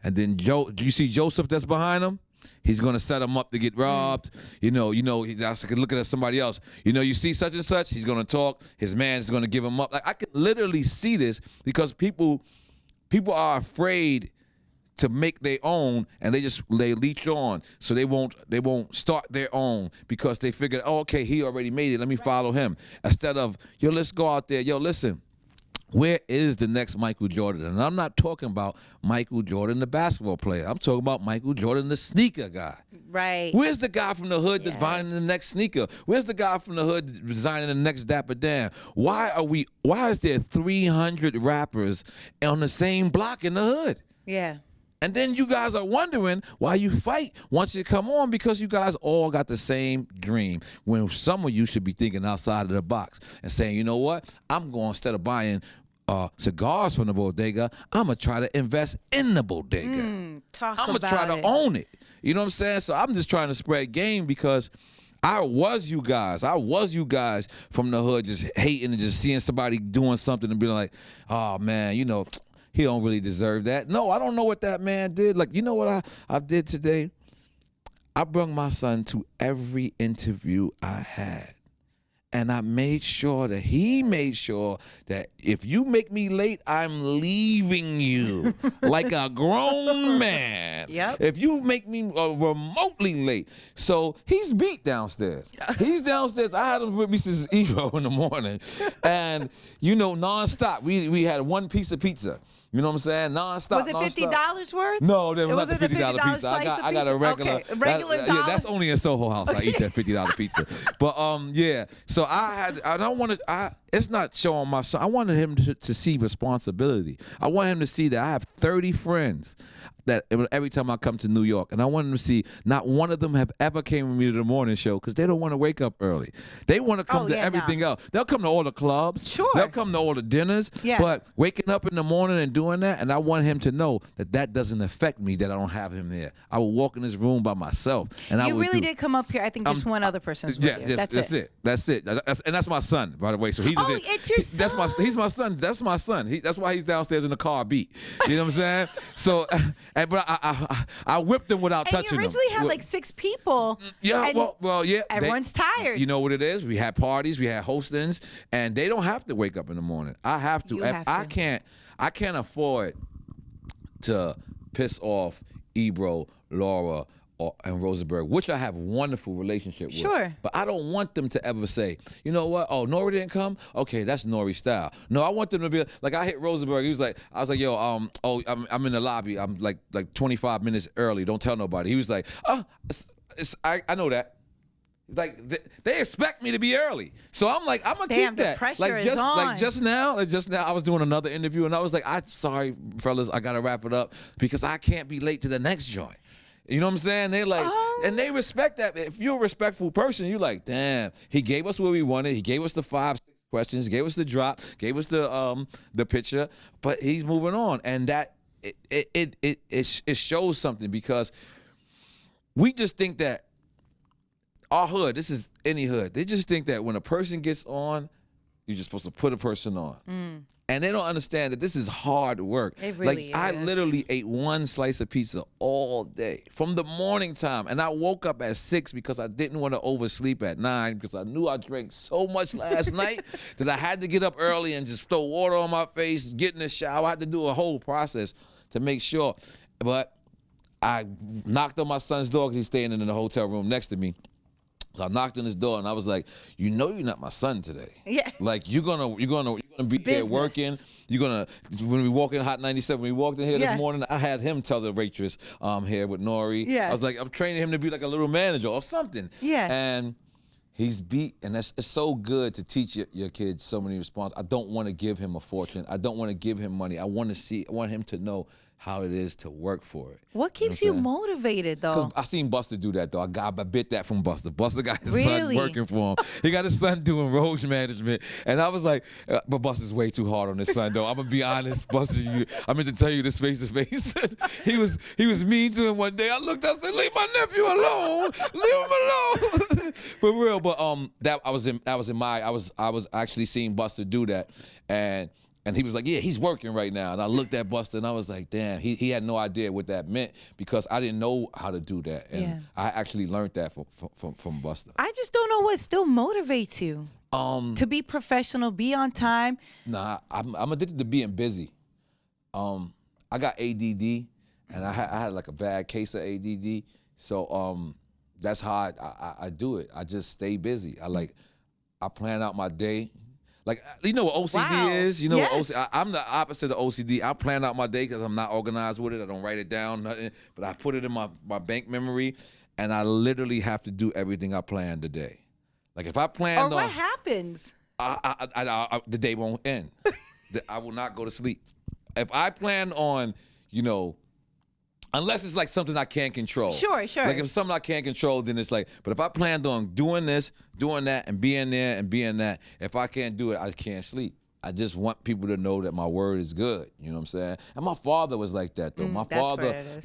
And then do you see Joseph that's behind him? He's going to set him up to get robbed. You know, that's like looking at somebody else. You know, you see such and such, he's going to talk. His man's going to give him up. Like I can literally see this because people are afraid to make their own, and they leech on, so they won't start their own because they figured, okay, he already made it. Let me follow him. Instead of, yo, let's go out there. Yo, listen. Where is the next Michael Jordan? And I'm not talking about Michael Jordan, the basketball player. I'm talking about Michael Jordan, the sneaker guy. Right. Where's the guy from the hood designing the next sneaker? Where's the guy from the hood designing the next Dapper Dan? Why is there 300 rappers on the same block in the hood? Yeah. And then you guys are wondering why you fight once you come on, because you guys all got the same dream. When some of you should be thinking outside of the box and saying, you know what? I'm going, instead of buying cigars from the bodega, I'm going to try to invest in the bodega. I'm going to try to own it. You know what I'm saying? So I'm just trying to spread game because I was you guys from the hood just hating and just seeing somebody doing something and being like, oh, man, you know, he don't really deserve that. No, I don't know what that man did. Like, you know what I did today? I brought my son to every interview I had. And I made sure that he made sure that if you make me late, I'm leaving you like a grown man. Yep. If you make me remotely late. So he's beat downstairs. He's downstairs. I had him with me since Evo in the morning. And, you know, nonstop. We had one piece of pizza. You know what I'm saying? Nonstop. Was it $50 worth? No, there was not the $50 pizza. I got a regular. Okay. Regular dollar. Yeah, that's only in Soho House. I eat that $50 pizza. But yeah. So I don't want to. It's not showing my son. I wanted him to see responsibility. I want him to see that I have 30 friends that every time I come to New York, and I want him to see not one of them have ever came with me to the morning show because they don't want to wake up early. They want to come to everything else. They'll come to all the clubs. Sure. They'll come to all the dinners. Yeah. But waking up in the morning and doing that, and I want him to know that doesn't affect me, that I don't have him there. I will walk in this room by myself. And you really did come up here. I think just one other person's with you. That's it. And that's my son, by the way. So he just it's your son. He's my son. That's my son. That's why he's downstairs in the car beat. You know what I'm saying? So, but I whipped him without touching him. And you originally had like 6 people. Yeah, well, yeah. Everyone's tired. You know what it is? We had parties, we had hostings, and they don't have to wake up in the morning. I have to. I can't afford to piss off Ebro, Laura, and Rosenberg, which I have a wonderful relationship with. Sure. But I don't want them to ever say, you know what? Oh, Nore didn't come? Okay, that's Nore's style. No, I want them to be like, I hit Rosenberg. I was like, yo, I'm in the lobby. I'm like 25 minutes early. Don't tell nobody. He was like, I know that. Like they expect me to be early, so I'm like, I'm gonna keep that. The pressure like is on. Like just now, I was doing another interview, and I was like, I'm sorry, fellas, I gotta wrap it up because I can't be late to the next joint. You know what I'm saying? They like, and they respect that. If you're a respectful person, you're like, damn, he gave us what we wanted. He gave us the 5, 6 questions, gave us the drop, gave us the picture, but he's moving on, and that it shows something because we just think that. Our hood, this is any hood. They just think that when a person gets on, you're just supposed to put a person on. And they don't understand that this is hard work. It really is. I literally ate one slice of pizza all day from the morning time. And I woke up at 6 because I didn't want to oversleep at 9 because I knew I drank so much last night that I had to get up early and just throw water on my face, get in the shower. I had to do a whole process to make sure. But I knocked on my son's door because he's staying in the hotel room next to me. So I knocked on his door and I was like, you know you're not my son today. Yeah. Like you're gonna be here working. When we walk in Hot 97, when we walked in here this morning, I had him tell the waitress here with Nore. Yeah. I was like, I'm training him to be like a little manager or something. Yeah. And he's and it's so good to teach your kids so many responses. I don't want to give him a fortune. I don't want to give him money. I want him to know how it is to work for it. What keeps you motivated, though? Because I seen Buster do that, though. I bit that from Buster. Buster got his Really? son working for him. He got his son doing road management. And I was like, but Buster's way too hard on his son, though. I'm going to be honest, Buster, I meant to tell you this face to face. He was mean to him one day. I looked up and said, leave my nephew alone. Leave him alone. For real. But I was actually seeing Buster do that. And he was like, yeah, he's working right now. And I looked at Buster and I was like, damn, he had no idea what that meant because I didn't know how to do that. And I actually learned that from Buster. I just don't know what still motivates you. To be professional, be on time. Nah, I'm addicted to being busy. I got ADD and I had like a bad case of ADD. So that's how I do it. I just stay busy. I plan out my day. Like, you know what OCD is? You know what OCD, I'm the opposite of OCD. I plan out my day because I'm not organized with it. I don't write it down, nothing. But I put it in my bank memory, and I literally have to do everything I planned today. Like, if I planned what happens? The day won't end. I will not go to sleep. If I plan on, unless it's like something I can't control. Sure. Like if it's something I can't control, then it's like, but if I planned on doing this, doing that, and being there and being that, if I can't do it, I can't sleep. I just want people to know that my word is good. You know what I'm saying? And my father was like that though. My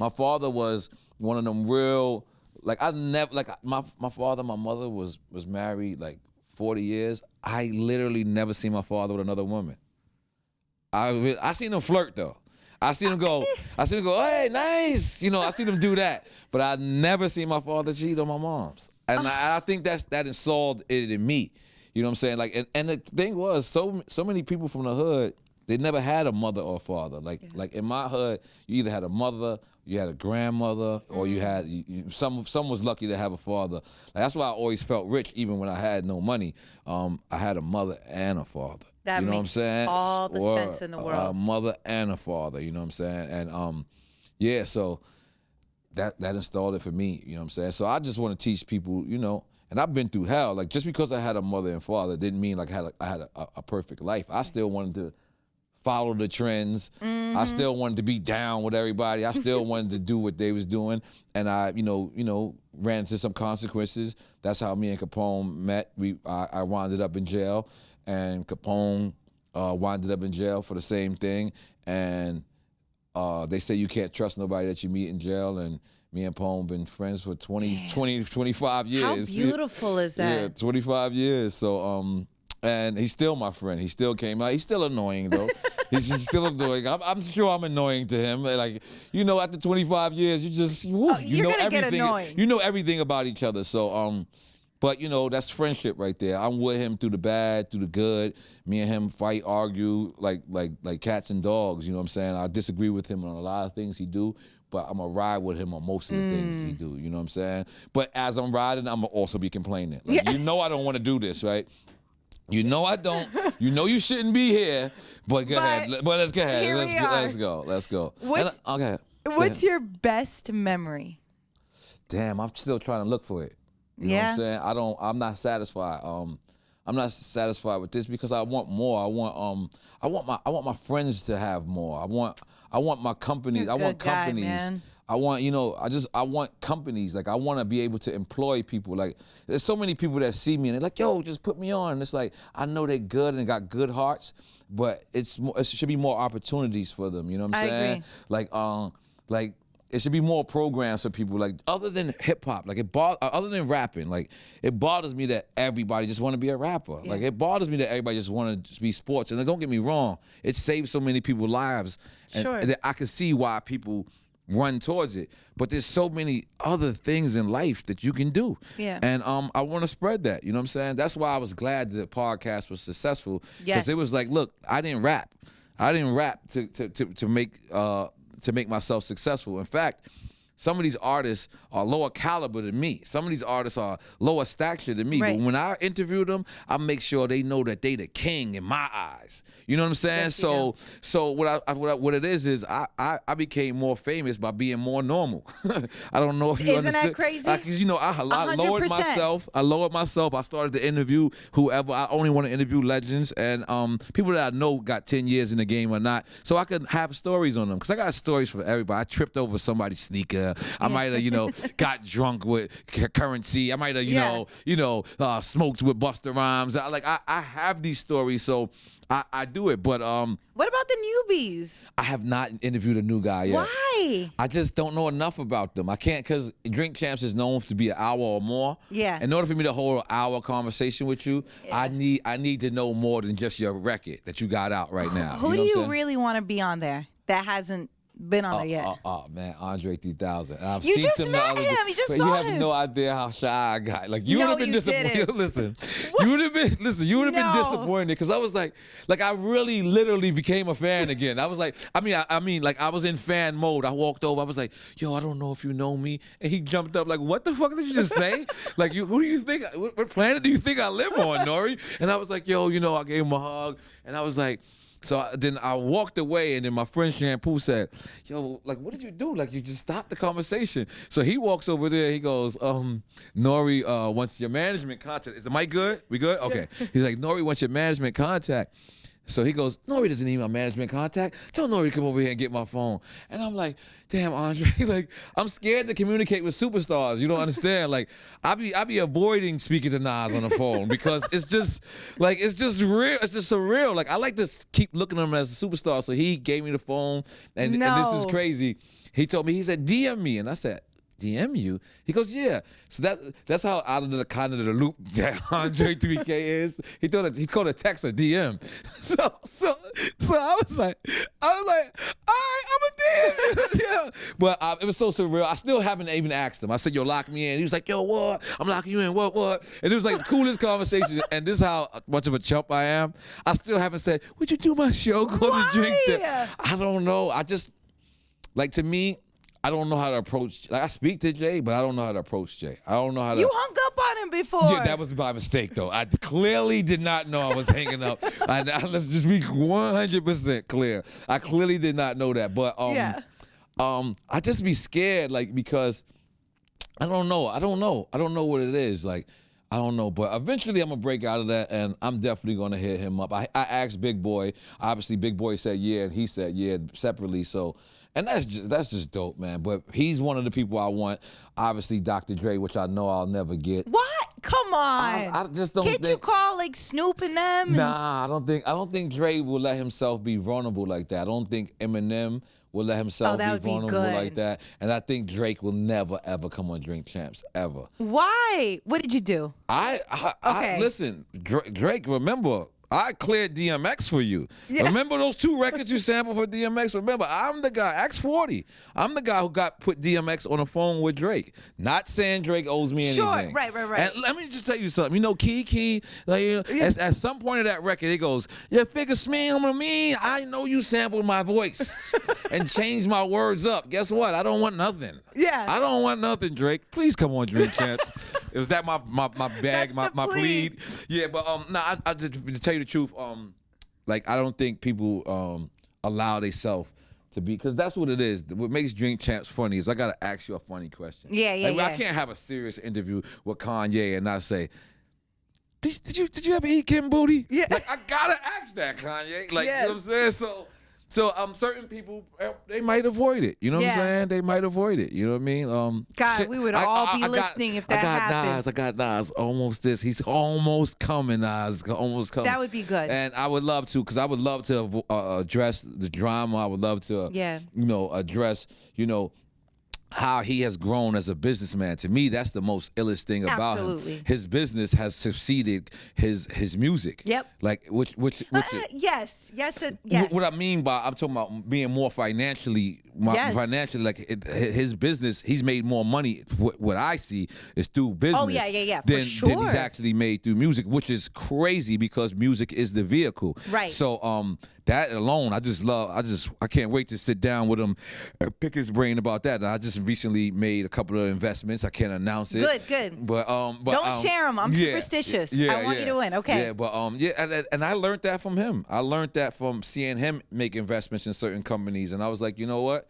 father was one of them real, like I never, like my father, my mother was married like 40 years. I literally never seen my father with another woman. I seen him flirt though. I seen him go, hey, nice. I seen him do that. But I never seen my father cheat on my mom's. And I think that installed it in me. You know what I'm saying? Like, and the thing was, so many people from the hood, they never had a mother or father. Like in my hood, you either had a mother, you had a grandmother, or you had some was lucky to have a father. Like, that's why I always felt rich, even when I had no money. I had a mother and a father. That you know makes what I'm saying? all the sense in the world. A mother and a father, you know what I'm saying? And so that installed it for me, you know what I'm saying? So I just want to teach people, and I've been through hell. Like just because I had a mother and father didn't mean like I had a perfect life. I still wanted to follow the trends. Mm-hmm. I still wanted to be down with everybody. I still wanted to do what they was doing. And I, ran into some consequences. That's how me and Capone met. I wound up in jail. And Capone winded up in jail for the same thing. And they say you can't trust nobody that you meet in jail. And me and Capone been friends for 25 years. How beautiful is that? Yeah, 25 years. So, and he's still my friend. He still came out. He's still annoying, though. He's still annoying. I'm sure I'm annoying to him. Like, after 25 years, you know gonna everything. Get annoying. You know everything about each other. So, But you know, that's friendship right there. I'm with him through the bad, through the good. Me and him fight, argue like cats and dogs. You know what I'm saying? I disagree with him on a lot of things he do, but I'm gonna ride with him on most of the things he do. You know what I'm saying? But as I'm riding, I'm gonna also be complaining. Like, you know, I don't want to do this, right? You know I don't. You know you shouldn't be here. But go ahead. But let's go ahead. Let's go. What's your best memory? Damn, I'm still trying to look for it. You know what I'm saying? I'm not satisfied. I'm not satisfied with this because I want more. I want my friends to have more. I want my companies. I want companies. Man. I want, I want companies. Like, I want to be able to employ people. Like, there's so many people that see me and they're like, yo, just put me on. And it's like, I know they're good and got good hearts, but it should be more opportunities for them. You know what I'm saying? Agree. Like, it should be more programs for people, like, other than hip hop, like other than rapping. Like, it bothers me that everybody just want to be a rapper. Yeah. Like, it bothers me that everybody just want to be sports. And don't get me wrong, it saves so many people's lives. And that I can see why people run towards it. But there's so many other things in life that you can do. Yeah. And I want to spread that. You know what I'm saying? That's why I was glad that the podcast was successful. Yes. Because it was like, look, I didn't rap. I didn't rap to make myself successful. In fact, some of these artists are lower caliber than me. Some of these artists are lower stature than me. Right. But when I interview them, I make sure they know that they the king in my eyes. You know what I'm saying? Yes, so what it is I became more famous by being more normal. I don't know if you understood. Isn't that crazy? I lowered myself. I started to interview whoever. I only want to interview legends and people that I know got 10 years in the game or not. So I could have stories on them. Because I got stories for everybody. I tripped over somebody's sneaker. I might have, got drunk with Currency. I might have, smoked with Busta Rhymes. I have these stories, so I do it. But what about the newbies? I have not interviewed a new guy yet. Why? I just don't know enough about them. I can't, because Drink Champs is known to be an hour or more. Yeah. In order for me to hold an hour conversation with you, I need to know more than just your record that you got out right now. Who do you really want to be on there that hasn't been on there yet? Oh man, Andre 3000. You just met him. You just saw him. You have no idea how shy I got. Like, you would have been disappointed. Listen, you would have been disappointed because I was like I really literally became a fan again. I was like, I mean, I was in fan mode. I walked over. I was like, yo, I don't know if you know me, and he jumped up like, what the fuck did you just say? Like, who do you think? What planet do you think I live on, Nore? And I was like, yo, I gave him a hug, and I was like. So then I walked away, and then my friend Shampoo said, yo, like, what did you do? Like, you just stopped the conversation. So he walks over there. He goes, Nore wants your management contact. Is the mic good? We good? Okay. He's like, Nore wants your management contact. So he goes, Nore doesn't need my management contact. Tell Nore to come over here and get my phone. And I'm like, damn, Andre, like, I'm scared to communicate with superstars. You don't understand. Like, I be avoiding speaking to Nas on the phone because it's just real. It's just surreal. Like, I like to keep looking at him as a superstar. So he gave me the phone, and this is crazy. He told me, he said, DM me. And I said, DM you? He goes, yeah. So that's how out of the kind of the loop that Andre 3K is. He called a text a DM. So I was like, all right, I'm a DM. Yeah. But it was so surreal. I still haven't even asked him. I said, yo, lock me in. He was like, yo, what? I'm locking you in. What? And it was like the coolest conversation. And this is how much of a chump I am. I still haven't said, would you do my show? Go to Drink Champs. I don't know. I just, like, to me, I don't know how to approach. Like, I speak to Jay, but I don't know how to approach Jay. I don't know how to. You hung up on him before. Yeah, that was by mistake, though. I clearly did not know I was hanging up. Let's just be 100% clear. I clearly did not know that, but I just be scared, like, because I don't know. I don't know what it is. Like, I don't know, but eventually I'm gonna break out of that, and I'm definitely gonna hit him up. I asked Big Boy. Obviously, Big Boy said yeah, and he said yeah separately. So. And that's just dope, man. But he's one of the people I want. Obviously, Dr. Dre, which I know I'll never get. What? Come on. I just don't. Can't you call like Snoop and them? Nah, I don't think Dre will let himself be vulnerable like that. I don't think Eminem will let himself be vulnerable like that. And I think Drake will never ever come on Drink Champs ever. Why? What did you do? Listen, Drake. Remember, I cleared DMX for you. Yeah. Remember those 2 records you sampled for DMX? Remember, I'm the guy, X40. I'm the guy who put DMX on the phone with Drake. Not saying Drake owes me anything. Right. And let me just tell you something. You know, Key, like, at some point of that record, it goes, "Yeah, figure me. I know you sampled my voice and changed my words up. Guess what? I don't want nothing. Yeah. I don't want nothing, Drake. Please come on, Drink Champs." Is that my bag, my plead? Yeah, but to tell you the truth, like I don't think people allow themselves to be, because that's what it is. What makes Drink Champs funny is I gotta ask you a funny question. Yeah. I can't have a serious interview with Kanye and not say, Did you ever eat Kim booty? Yeah. Like I gotta ask that, Kanye. Like yes. You know what I'm saying? So certain people, they might avoid it. You know what I'm saying? They might avoid it. You know what I mean? God, we would all be listening if that happened. I got Nas. Almost this. He's almost coming, Nas. Almost coming. That would be good. And I would love to, because I would love to address the drama. I would love to, address, how he has grown as a businessman. To me, that's the most illest thing about him. His business has succeeded his music. Yep. Like which yes. What I mean by, I'm talking about being more financially like his business. He's made more money. What I see is through business. Oh yeah. Than he's actually made through music, which is crazy because music is the vehicle. Right. So that alone, I can't wait to sit down with him, pick his brain about that. And I just recently made a couple of investments. I can't announce it. Good. But don't share them. I'm superstitious. I want you to win. Okay. Yeah, but and I learned that from him. I learned that from seeing him make investments in certain companies, and I was like, you know what?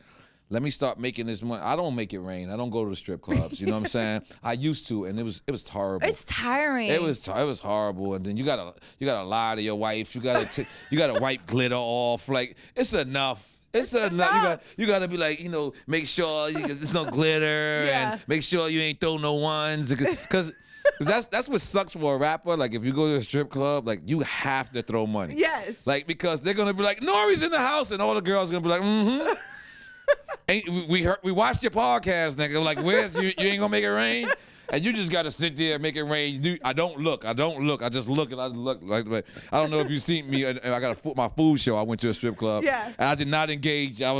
Let me start making this money. I don't make it rain. I don't go to the strip clubs. You know what I'm saying? I used to, and it was horrible. It's tiring. It was horrible. And then you gotta lie to your wife. You gotta wipe glitter off. Like it's enough. It's enough. You gotta be like, make sure there's no glitter and make sure you ain't throw no ones, because that's what sucks for a rapper. Like if you go to a strip club, like you have to throw money. Yes. Like because they're gonna be like, Nore's in the house, and all the girls are gonna be like, mm-hmm. We watched your podcast, nigga. Like, you ain't gonna make it rain, and you just gotta sit there and make it rain. I don't look. I just look, and I look like. I don't know if you've seen me. And I got my food show. I went to a strip club. Yeah. And I did not engage. I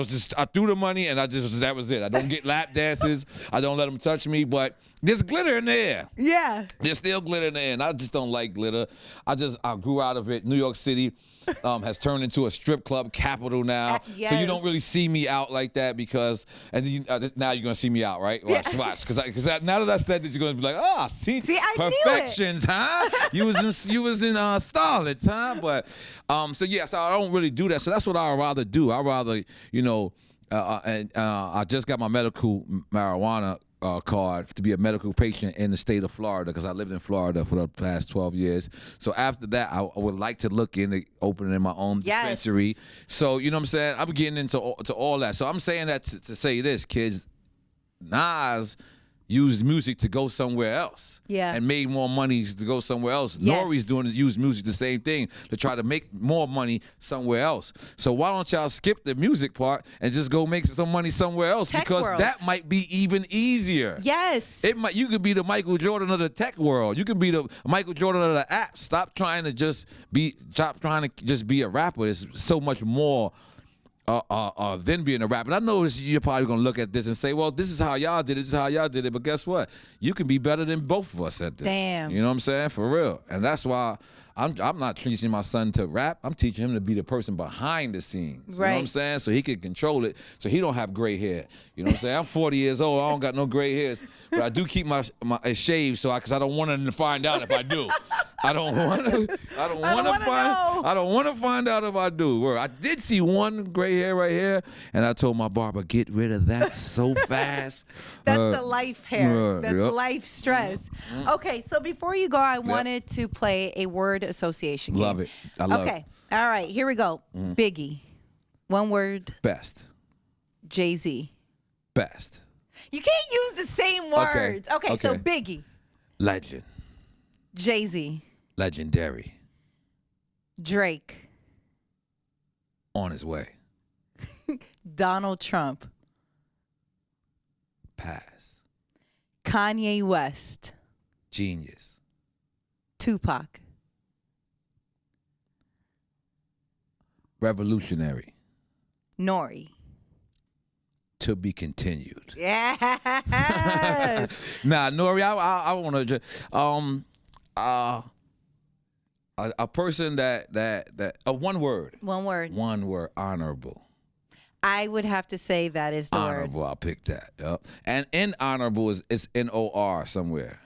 threw the money, and that was it. I don't get lap dances. I don't let them touch me, but there's glitter in the air. Yeah. There's still glitter in the air, and I just don't like glitter. I grew out of it. New York City has turned into a strip club capital now. Yes. So you don't really see me out like that because, and now you're going to see me out, right? Watch. Because now that I said this, you're going to be like, see perfections, huh? You was in Starlets, huh? But, so I don't really do that. So that's what I'd rather do. I'd rather, I just got my medical marijuana card to be a medical patient in the state of Florida because I lived in Florida for the past 12 years. So after that, I would like to look into opening my own dispensary. So, you know what I'm saying? I'm getting into all that. So I'm saying that to say this, kids, Nas used music to go somewhere else and made more money to go somewhere else. Nore's use music the same thing to try to make more money somewhere else. So why don't y'all skip the music part and just go make some money somewhere else? Tech because world. That might be even easier. Yes. You could be the Michael Jordan of the tech world. You could be the Michael Jordan of the app. Stop trying to just be a rapper. There's so much more than being a rapper. And I know you're probably gonna look at this and say, well, this is how y'all did it, but guess what? You can be better than both of us at this. Damn. You know what I'm saying? For real. And that's why I'm not teaching my son to rap. I'm teaching him to be the person behind the scenes. You know what I'm saying? So he can control it, so he don't have gray hair. You know what I'm saying? I'm 40 years old. I don't got no gray hairs, but I do keep my shaved because I don't want him to find out if I do. I don't want to find out if I do. I did see one gray hair right here, and I told my barber, get rid of that so fast. That's the life hair. That's life stress. Okay, so before you go, I wanted to play a word association game. Love it. I love it. Okay, all right, here we go. Biggie. One word. Best. Jay-Z. Best. You can't use the same words. Okay, so Biggie. Legend. Jay-Z. Legendary. Drake. On his way. Donald Trump. Pass. Kanye West. Genius. Tupac. Revolutionary. Nore. To be continued. Yes. Nah, Nore, I want to a person that one word. One word. One word. Honorable. I would have to say that is the Honorable. word. I'll pick that. Yep. And in honorable is N-O-R somewhere.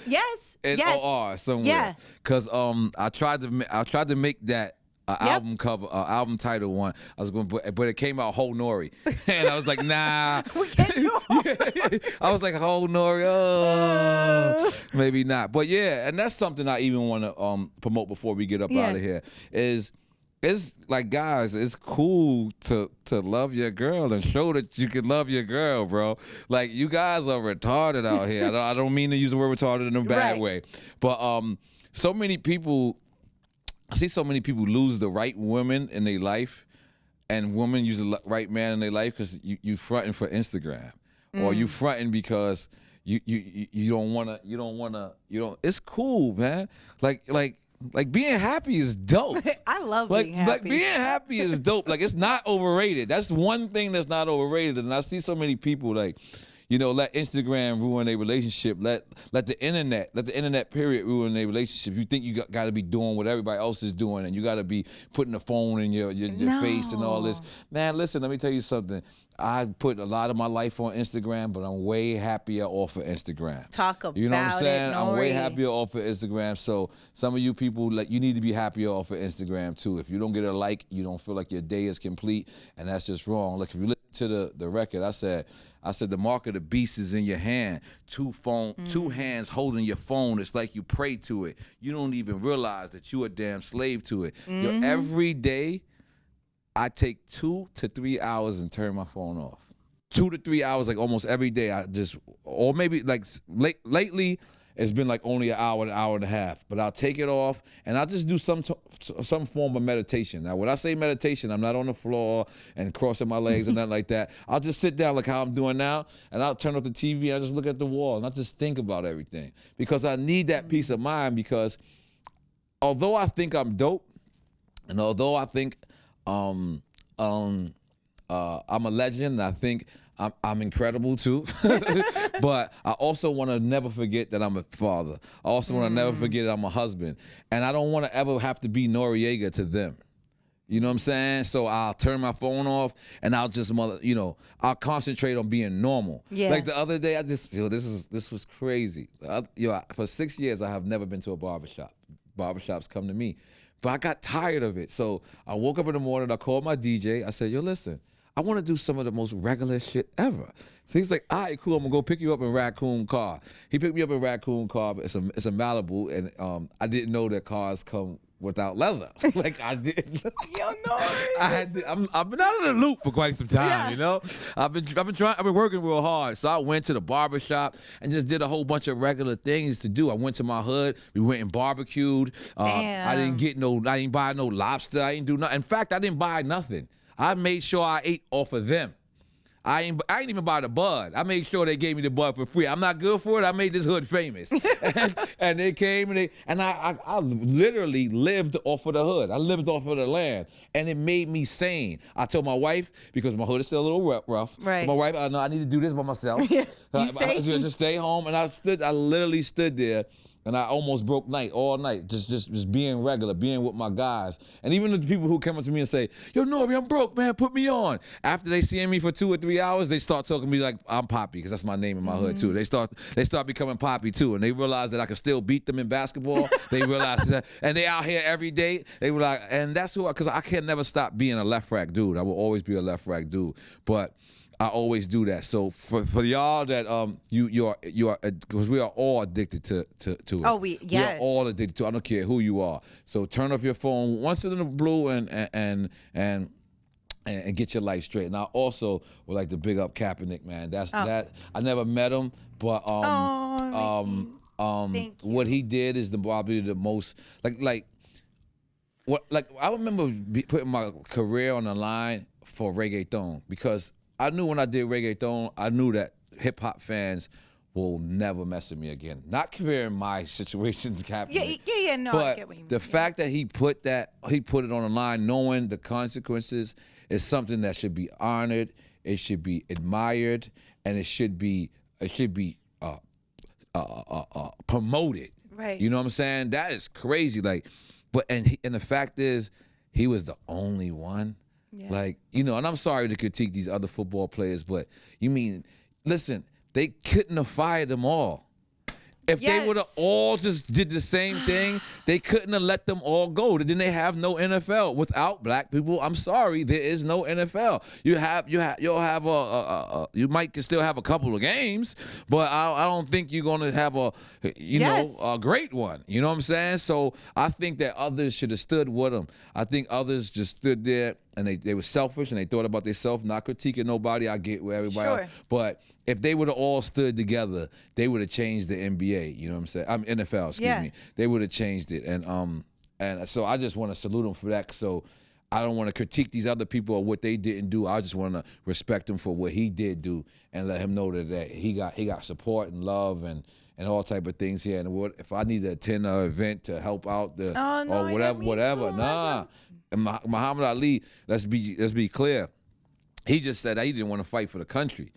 Yes. N-O-R somewhere. Yeah. Cause I tried to make that album cover, album title one. I was going, but it came out whole Nore, and I was like, nah. We can't do I was like, whole Nore, maybe not. But yeah, and that's something I even want to promote before we get up out of here. It's like, guys, it's cool to love your girl and show that you can love your girl, bro. Like, you guys are retarded out here. I don't mean to use the word retarded in a bad way, but so many people. I see so many people lose the right woman in their life, and women use the right man in their life because you fronting for Instagram, or you fronting because you don't. It's cool, man. Like being happy is dope. I love being happy. Like being happy is dope. Like, it's not overrated. That's one thing that's not overrated. And I see so many people like, let Instagram ruin their relationship. Let the internet period ruin their relationship. You think you got to be doing what everybody else is doing, and you got to be putting the phone in your face and all this. Man, listen, let me tell you something. I put a lot of my life on Instagram, but I'm way happier off of Instagram. Talk about it. You know what I'm saying? Nore. I'm way happier off of Instagram. So some of you people, you need to be happier off of Instagram too. If you don't get a like, you don't feel like your day is complete, and that's just wrong. Look, if you listen to the record, I said the mark of the beast is in your hand. Two hands holding your phone. It's like you pray to it. You don't even realize that you a damn slave to it. Every day, I take 2 to 3 hours and turn my phone off. 2 to 3 hours, like almost every day. Or maybe like lately, it's been like only an hour and a half. But I'll take it off and I'll just do some form of meditation. Now, when I say meditation, I'm not on the floor and crossing my legs and nothing like that. I'll just sit down like how I'm doing now, and I'll turn off the TV and I just look at the wall and I just think about everything, because I need that peace of mind. Because although I think I'm dope, and although I think I'm a legend, I think I'm incredible too, but I also want to never forget that I'm a father. I also want to never forget that I'm a husband, and I don't want to ever have to be Noriega to them. You know what I'm saying? So I'll turn my phone off and I'll just I'll concentrate on being normal. Yeah. Like the other day, this was crazy. For 6 years I have never been to a barbershop. Barbershops come to me. But I got tired of it. So I woke up in the morning, I called my DJ. I said, yo, listen, I want to do some of the most regular shit ever. So he's like, all right, cool, I'm going to go pick you up in Raccoon car. He picked me up in Raccoon car. It's a Malibu, and I didn't know that cars come without leather. Like, I didn't. Yo, no. I've been out of the loop for quite some time, I've been working real hard. So I went to the barber shop and just did a whole bunch of regular things to do. I went to my hood. We went and barbecued. I didn't buy no lobster. I didn't do nothing. In fact, I didn't buy nothing. I made sure I ate off of them. I ain't even buy the bud. I made sure they gave me the bud for free. I'm not good for it. I made this hood famous. and they came and I literally lived off of the hood. I lived off of the land. And it made me sane. I told my wife, because my hood is still a little rough. Right. My wife, I need to do this by myself. You stay? Just stay home. And I literally stood there. And I almost broke night all night, just being regular, being with my guys. And even the people who come up to me and say, yo, Nore, I'm broke, man, put me on. After they seeing me for 2 or 3 hours, they start talking to me like I'm Poppy, because that's my name in my hood too. They start becoming Poppy too. And they realize that I can still beat them in basketball. They realize that. And they out here every day. They were like, and that's who, because I can never stop being a left rack dude. I will always be a left rack dude. But I always do that. So for y'all that you are because we are all addicted to it. Oh, we yes. are all addicted to it. I don't care who you are. So turn off your phone once in a blue and get your life straight. And I also would like to big up Kaepernick, man. That I never met him, but what he did is probably the most like I remember putting my career on the line for reggaeton, because I knew when I did reggaeton, I knew that hip hop fans will never mess with me again. Not comparing my situation to Kaepernick. Yeah. No, I get what you mean. The fact that he put it on the line, knowing the consequences, is something that should be honored. It should be admired, and it should be promoted. Right. You know what I'm saying? That is crazy. Like, and the fact is, he was the only one. Yeah. Like, you know, and I'm sorry to critique these other football players, but listen, they couldn't have fired them all. If they would have all just did the same thing, they couldn't have let them all go. Then they have no NFL. Without black people, I'm sorry, there is no NFL. You might still have a couple of games, but I don't think you're gonna have a great one. You know what I'm saying? So I think that others should have stood with them. I think others just stood there and they were selfish and they thought about themselves, not critiquing nobody. I get where everybody else, but if they would have all stood together, they would have changed the NBA. You know what I'm saying? NFL, excuse me. They would have changed it, and so I just want to salute them for that. So I don't want to critique these other people or what they didn't do. I just want to respect him for what he did do and let him know that he got support and love and all type of things here. And if I need to attend an event to help out or whatever. And Muhammad Ali, let's be clear. He just said that he didn't want to fight for the country.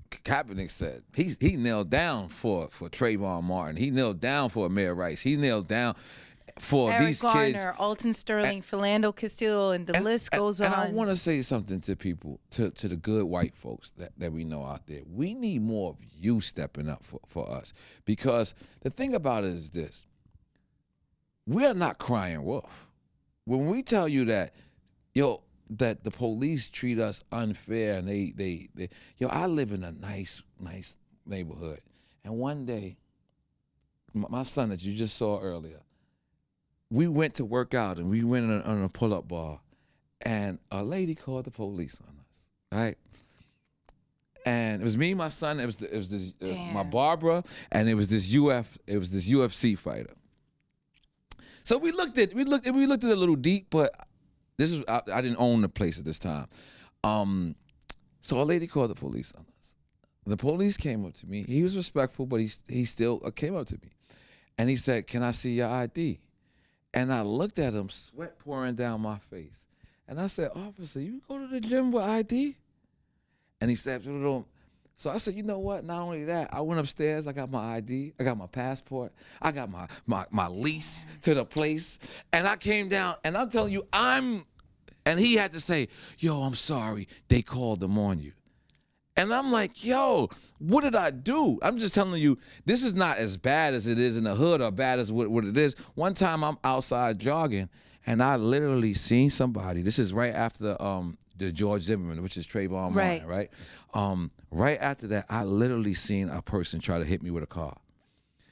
Kaepernick said he knelt down for Trayvon Martin. He knelt down for Amir Rice. He knelt down for Eric these Garner, kids. Alton Sterling, Philando Castile, and the list goes on. And I want to say something to people, to the good white folks that we know out there. We need more of you stepping up for us. Because the thing about it is this. We're not crying wolf. When we tell you that, that the police treat us unfair and they I live in a nice neighborhood. And one day, my son that you just saw earlier, we went to work out and we went on a pull-up bar and a lady called the police on us, right? And it was me, my son, it was this my Barbara, and it was this UFC fighter. So we looked at it a little deep, but this is I didn't own the place at this time. So a lady called the police on us. The police came up to me. He was respectful, but he still came up to me. And he said, "Can I see your ID?" And I looked at him, sweat pouring down my face. And I said, "Officer, you go to the gym with ID?" And he said, so I said, you know what? Not only that, I went upstairs. I got my ID. I got my passport. I got my lease to the place. And I came down, and I'm telling you, and he had to say, "Yo, I'm sorry. They called them on you." And I'm like, yo, what did I do? I'm just telling you, this is not as bad as it is in the hood or bad as what it is. One time I'm outside jogging, and I literally seen somebody. This is right after the George Zimmerman, which is Trayvon Martin, right? Right after that, I literally seen a person try to hit me with a car.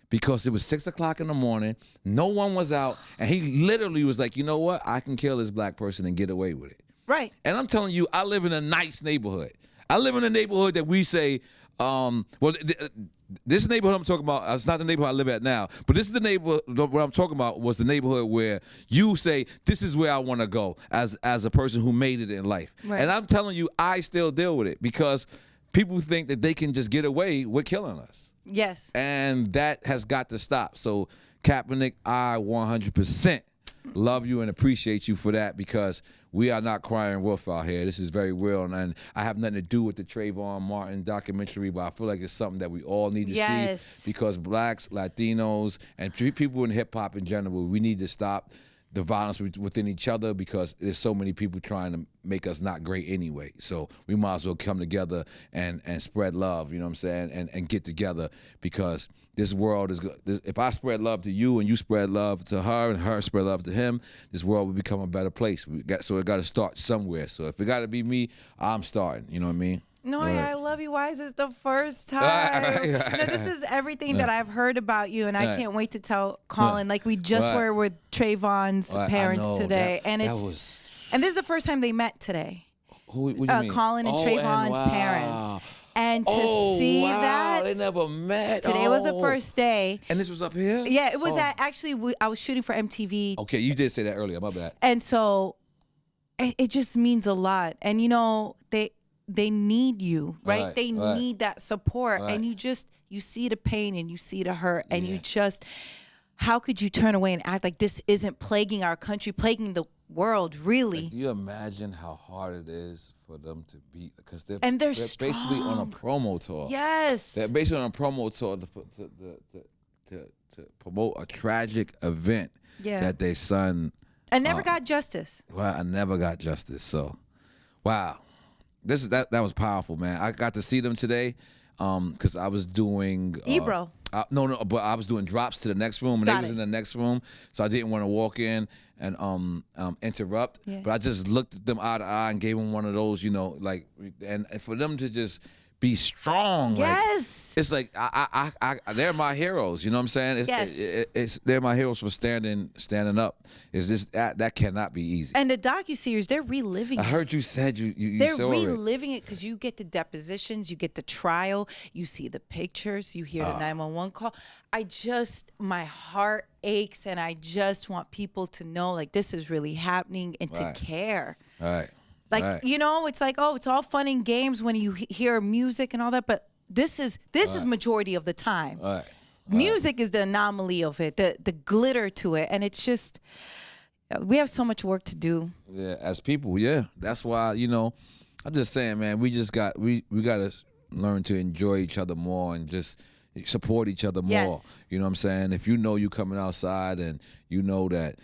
Because it was 6 o'clock in the morning, no one was out, and he literally was like, you know what? I can kill this black person and get away with it. Right. And I'm telling you, I live in a nice neighborhood. I live in a neighborhood that we say, this neighborhood I'm talking about, it's not the neighborhood I live at now, but this is the neighborhood, what I'm talking about was the neighborhood where you say, this is where I want to go as a person who made it in life. Right. And I'm telling you, I still deal with it because people think that they can just get away with killing us. Yes. And that has got to stop. So Kaepernick, I 100% love you and appreciate you for that because we are not crying wolf out here. This is very real, and I have nothing to do with the Trayvon Martin documentary, but I feel like it's something that we all need to see because blacks, Latinos, and people in hip-hop in general, we need to stop the violence within each other because there's so many people trying to make us not great anyway. So we might as well come together and spread love, you know what I'm saying, and get together because this world is good. If I spread love to you and you spread love to her and her spread love to him, this world will become a better place. So it got to start somewhere. So if it got to be me, I'm starting. You know what I mean? No, I love you. Why is this the first time? This is everything that I've heard about you, and I can't wait to tell Colin. Like we just were with Trayvon's parents today, and this is the first time they met today. What do you mean? Colin and Trayvon's parents. And to see that they never met. Today was the first day. And this was up here? Yeah, it was I was shooting for MTV. Okay, you did say that earlier. My bad. And so it just means a lot. And they need you, right? They right. need that support. Right. And you see the pain and you see the hurt and you just, how could you turn away and act like this isn't plaguing our country, plaguing the world, really? Like, do you imagine how hard it is for them to beat? Because they're strong. basically on a promo tour. Yes. They're basically on a promo tour to promote a tragic event that their son. I never got justice. Well, I never got justice. So, wow, that was powerful, man. I got to see them today, because I was doing Ebro. No, but I was doing drops to the next room, and they was in the next room, so I didn't want to walk in and interrupt. Yeah. But I just looked at them eye to eye and gave them one of those, like, and for them to just be strong. Yes. Like, it's like I they're my heroes. You know what I'm saying? They're my heroes for standing up. Is this that cannot be easy? And the docuseries, they're reliving it. I heard you said you they're saw reliving it because you get the depositions, you get the trial, you see the pictures, you hear the 911 call. My heart aches, and I just want people to know, like, this is really happening and to care. All right. Like, it's like, oh, it's all fun and games when you hear music and all that, but this is majority of the time. Music is the anomaly of it, the glitter to it, and it's just, we have so much work to do. Yeah, as people, that's why, I'm just saying, man, we got to learn to enjoy each other more and just support each other more. Yes. You know what I'm saying? If you know you coming outside and you know that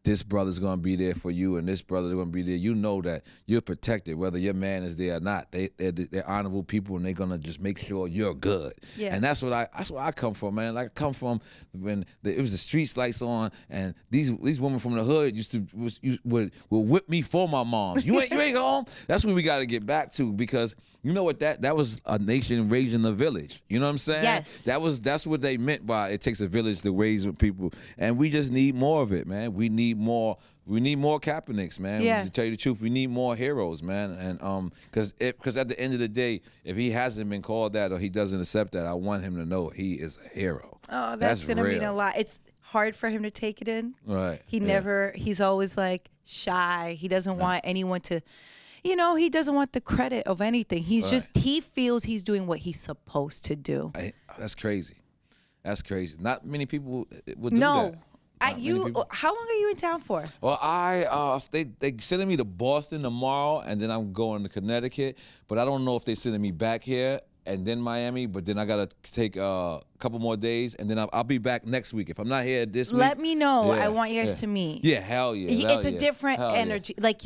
this brother's going to be there for you and this brother's going to be there, you know that you're protected whether your man is there or not. They're honorable people, and they're going to just make sure you're good. Yeah. And that's what I come from, man. Like, I come from when it was the streets lights on, and these women from the hood would whip me for my moms. You ain't home? That's what we got to get back to, because you know what, that was a nation raising the village. You know what I'm saying? Yes. That's what they meant by it takes a village to raise people, and we just need more of it, man. We need more Kaepernicks, man. Yeah. To tell you the truth, we need more heroes, man. And because at the end of the day, if he hasn't been called that or he doesn't accept that, I want him to know he is a hero. Oh, that's gonna mean a lot. It's hard for him to take it in. Right. He's always like shy. He doesn't want anyone to, he doesn't want the credit of anything. He's he feels he's doing what he's supposed to do. That's crazy. That's crazy. Not many people would do that. How long are you in town for? Well, they sending me to Boston tomorrow, and then I'm going to Connecticut. But I don't know if they're sending me back here and then Miami. But then I gotta take a couple more days, and then I'll be back next week. If I'm not here this week, let me know. I want you guys to meet. Yeah, hell yeah. It's a different energy. Like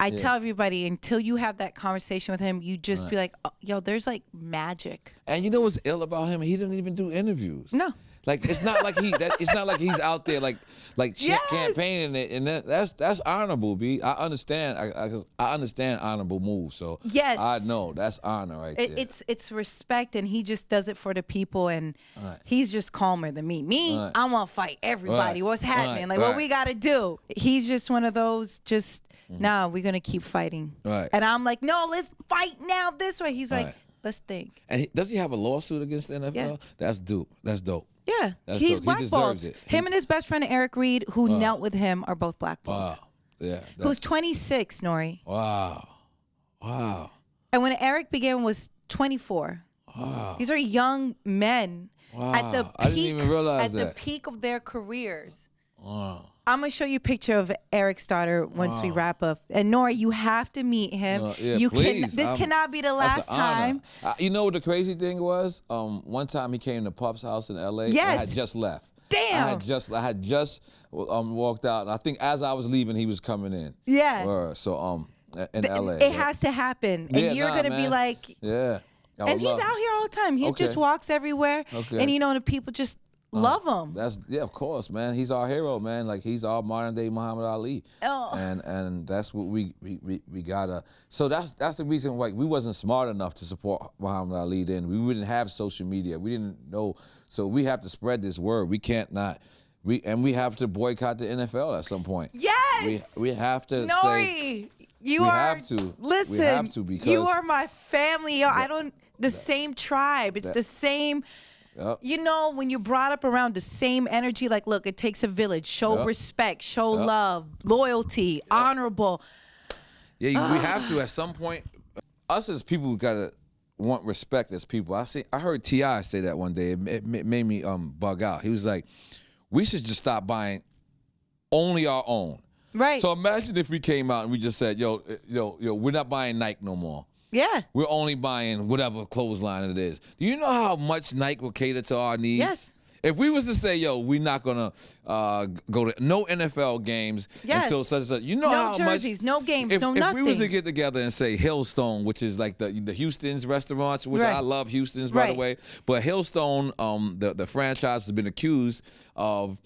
I tell everybody, until you have that conversation with him, you just be like, oh, yo, there's like magic. And you know what's ill about him? He didn't even do interviews. No. Like, it's not like he's out there like campaigning it, and that's honorable, B. I understand. I understand honorable moves. So yes, I know that's honor right there. It's respect, and he just does it for the people, and he's just calmer than me. I want to fight everybody. What's happening? What we got to do? He's just one of those. We're gonna keep fighting. And I'm like, no, let's fight now this way. He's like, let's think. And does he have a lawsuit against the NFL? Yeah. That's dope. That's dope. Yeah, he's blackballed. Him and his best friend Eric Reed, who knelt with him, are both blackballed. Wow. Yeah. Who's 26, Nore. Wow. And when Eric began was 24. Wow. These are young men at the peak. I didn't even realize the peak of their careers. Wow. I'm gonna show you a picture of Eric's daughter once we wrap up. And Nore, you have to meet him. Please. This cannot be the last time. You know what the crazy thing was? One time he came to Pup's house in L.A. Yes. I had just left. Damn. I had just walked out, and I think as I was leaving, he was coming in. Yeah. So in L.A. It has to happen, and you're gonna be like, yeah. And he's out here all the time. He just walks everywhere, and the people just love him. Of course, man. He's our hero, man. Like, he's our modern day Muhammad Ali. Oh. And that's what we gotta. So that's the reason why we wasn't smart enough to support Muhammad Ali then. We didn't have social media. We didn't know. So we have to spread this word. We can't not. We have to boycott the NFL at some point. Yes. We have to. Nore, you have to. Listen. We have to, because you are my family. The same tribe. It's the same. Yep. When you're brought up around the same energy, like, look, it takes a village. Show respect, show love, loyalty, honorable. Yeah, we have to at some point. Us as people gotta want respect as people. I heard T.I. say that one day. It made me bug out. He was like, we should just stop buying only our own. Right. So imagine if we came out and we just said, yo, we're not buying Nike no more. Yeah. We're only buying whatever clothesline it is. Do you know how much Nike will cater to our needs? Yes. If we was to say, yo, we're not gonna go to no NFL games until such and such, you know how much. No jerseys, no games, no nothing. If we was to get together and say Hillstone, which is like the Houston's restaurants, which I love Houston's by the way, but Hillstone, the franchise has been accused of,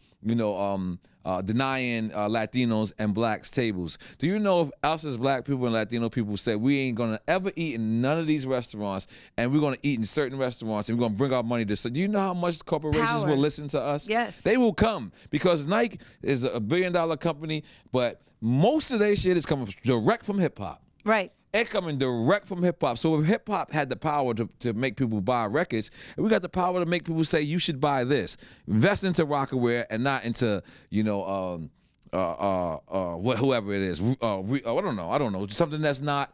denying Latinos and blacks tables. Do you know if us as black people and Latino people said we ain't gonna ever eat in none of these restaurants, and we're gonna eat in certain restaurants, and we're gonna bring our money to? So do you know how much corporations will listen to us? Yes, they will come, because Nike is a $1 billion company, but most of their shit is coming direct from hip hop. Right. It's coming direct from hip hop. So if hip hop had the power to make people buy records, we got the power to make people say you should buy this. Invest into Rockaware and not into whoever it is. I don't know. Something that's not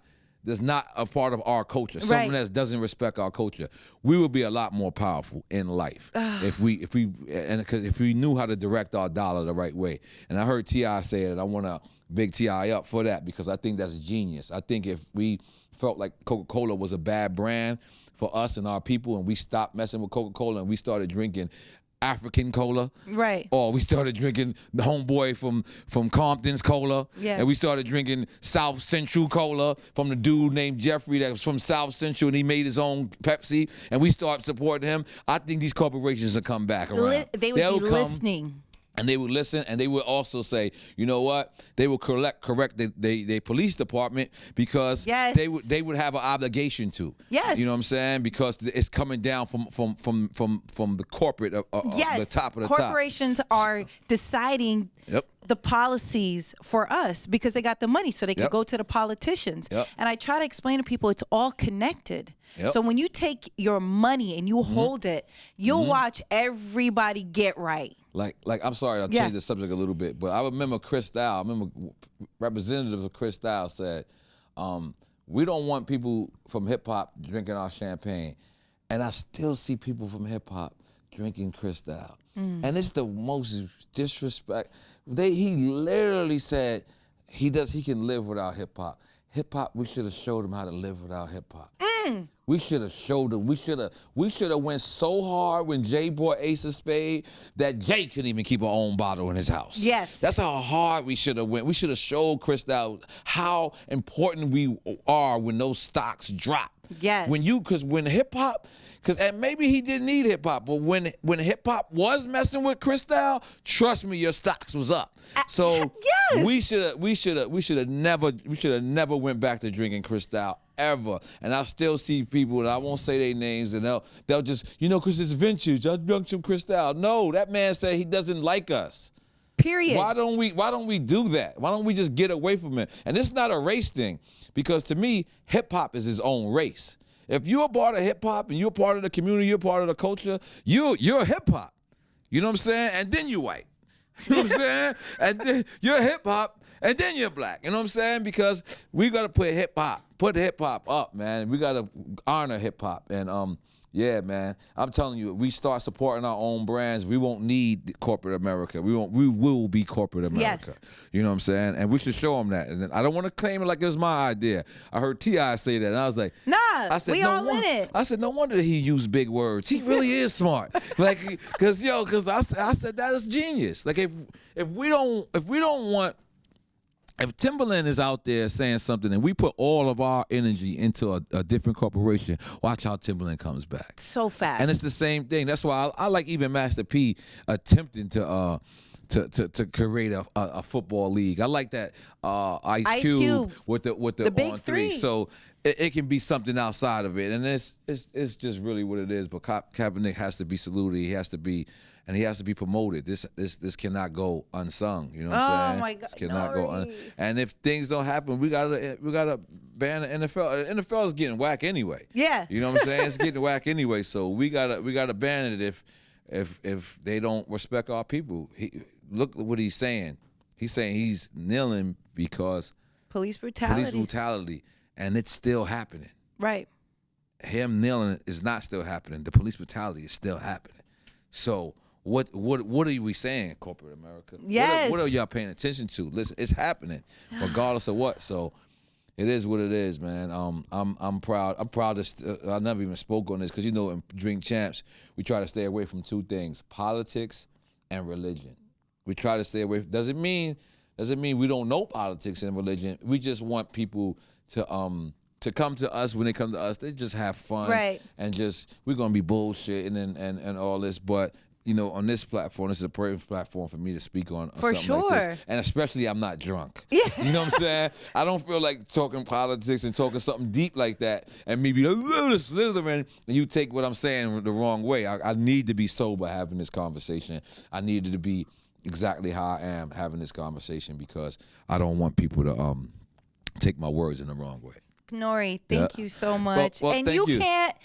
a part of our culture. Something that doesn't respect our culture. We would be a lot more powerful in life if we knew how to direct our dollar the right way. And I heard T.I. say it. I want to big T.I. up for that, because I think that's genius. I think if we felt like Coca-Cola was a bad brand for us and our people, and we stopped messing with Coca-Cola and we started drinking African cola, right? Or we started drinking the homeboy from Compton's cola, and we started drinking South Central cola from the dude named Jeffrey that was from South Central, and he made his own Pepsi, and we started supporting him. I think these corporations will come back around. They would be listening. And they would listen, and they would also say, you know what? They would correct the police department, because they would have an obligation to. Yes. You know what I'm saying? Because it's coming down from the corporate the top of the top. Corporations are deciding the policies for us because they got the money, so they can go to the politicians. And I try to explain to people it's all connected. So when you take your money and you hold it, you'll watch everybody get right. Like I'm sorry, I'll change the subject a little bit, but I remember representatives of Chris Style said, we don't want people from hip hop drinking our champagne. And I still see people from hip hop drinking Chris Style. And it's the most disrespect. He literally said he can live without hip hop. Hip hop, we should have showed him how to live without hip hop. We should have showed him. We should have went so hard when Jay bought Ace of Spade that Jay couldn't even keep her own bottle in his house. Yes. That's how hard we should have went. We should have showed Chris Style how important we are when those stocks drop. Yes. Because when hip hop, and maybe he didn't need hip hop, but when hip hop was messing with Chris Style, trust me, your stocks was up. So we should have never went back to drinking Chris Style ever. And I still see people, and I won't say their names, and they'll just, because it's vintage, I drunk some Chris Style. No, that man said he doesn't like us. Period. Why don't we do that? Why don't we just get away from it? And it's not a race thing, because to me, hip hop is his own race. If you're a part of hip hop and you're part of the community, you're part of the culture, you're hip hop. You know what I'm saying? And then you're white. You know what I'm saying? And then you're hip hop, and then you're black. You know what I'm saying? Because we gotta put hip hop up, man. We gotta honor hip hop. And yeah, man, I'm telling you, if we start supporting our own brands, we won't need corporate America. We will be corporate America. Yes. You know what I'm saying? And we should show them that. And I don't want to claim it like it was my idea. I heard T.I. say that, and I was like, we all in it. I said, no wonder he used big words. He really is smart. Because I said that is genius. Like if Timberland is out there saying something and we put all of our energy into a different corporation, watch how Timberland comes back. So fast. And it's the same thing. That's why I like even Master P attempting to create a football league. I like that Ice Cube with the big on three. So it can be something outside of it. And it's just really what it is. But Kaepernick has to be saluted. He has to be promoted. This cannot go unsung. You know what I'm saying? Oh my God! This cannot go and if things don't happen, we gotta ban the NFL. The NFL is getting whack anyway. Yeah. You know what I'm saying? It's getting whack anyway. So we gotta ban it if they don't respect our people. Look what he's saying. He's saying he's kneeling because Police brutality. And it's still happening. Right. Him kneeling is not still happening. The police brutality is still happening. So what are we saying, corporate America? Yes. What are y'all paying attention to? Listen, it's happening, regardless of what. So it is what it is, man. I'm proud. I'm proud to. I never even spoke on this because in Drink Champs we try to stay away from two things: politics and religion. We try to stay away. Doesn't mean we don't know politics and religion. We just want people to come to us. When they come to us, they just have fun, right? And just we're gonna be bullshitting and all this, but. On this platform, this is a perfect platform for me to speak on for something sure. like this. And especially I'm not drunk. Yeah. You know what I'm saying? I don't feel like talking politics and talking something deep like that and maybe a little Slytherin and you take what I'm saying the wrong way. I need to be sober having this conversation. I needed to be exactly how I am having this conversation because I don't want people to take my words in the wrong way. Nore, thank you so much. Well, and you can't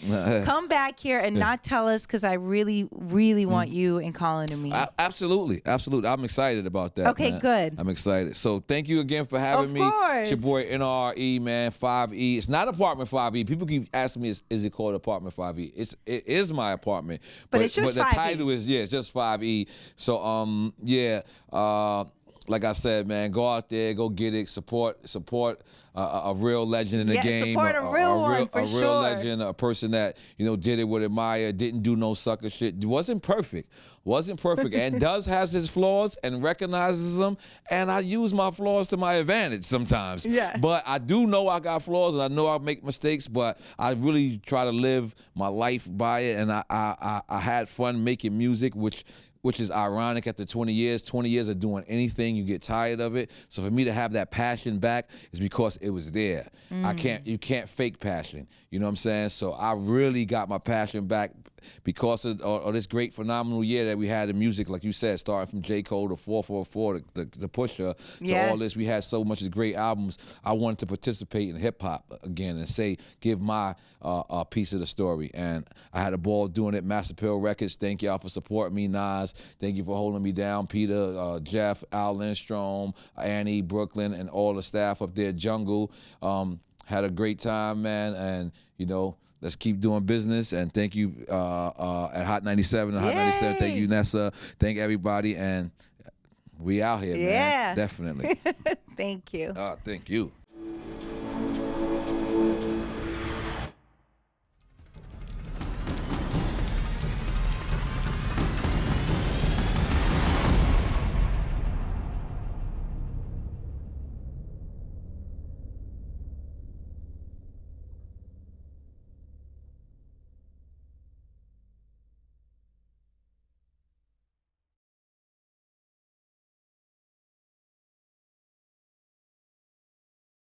come back here and not tell us because I really, really want you and Colin to meet. Absolutely. I'm excited about that. Okay, man. good. I'm excited. So thank you again for having me. Of course. It's your boy NRE, man, 5E. It's not apartment 5E. People keep asking me, is it called apartment 5E? It is my apartment. But it's just 5E. But the title is, it's just 5E. So, like I said, man, go out there, go get it, support a real legend in the game. Support a real one, for a real sure. legend, a person that did it with admire, didn't do no sucker shit, wasn't perfect, and has his flaws and recognizes them. And I use my flaws to my advantage sometimes. Yeah. But I do know I got flaws, and I know I make mistakes. But I really try to live my life by it, and I had fun making music, which is ironic after 20 years of doing anything, you get tired of it. So for me to have that passion back is because it was there. You can't fake passion. You know what I'm saying? So I really got my passion back because of this great, phenomenal year that we had in music, like you said, starting from J. Cole to 444, the Pusher, to all this. We had so much great albums. I wanted to participate in hip-hop again and give my piece of the story. And I had a ball doing it. Master Pill Records, thank y'all for supporting me. Nas, thank you for holding me down. Peter, Jeff, Al Lindstrom, Annie, Brooklyn, and all the staff up there, Jungle. Had a great time, man, and let's keep doing business. And thank you at Hot 97 and Hot 97. Thank you, Nessa. Thank everybody, and we out here, man. Definitely. Thank you. Thank you.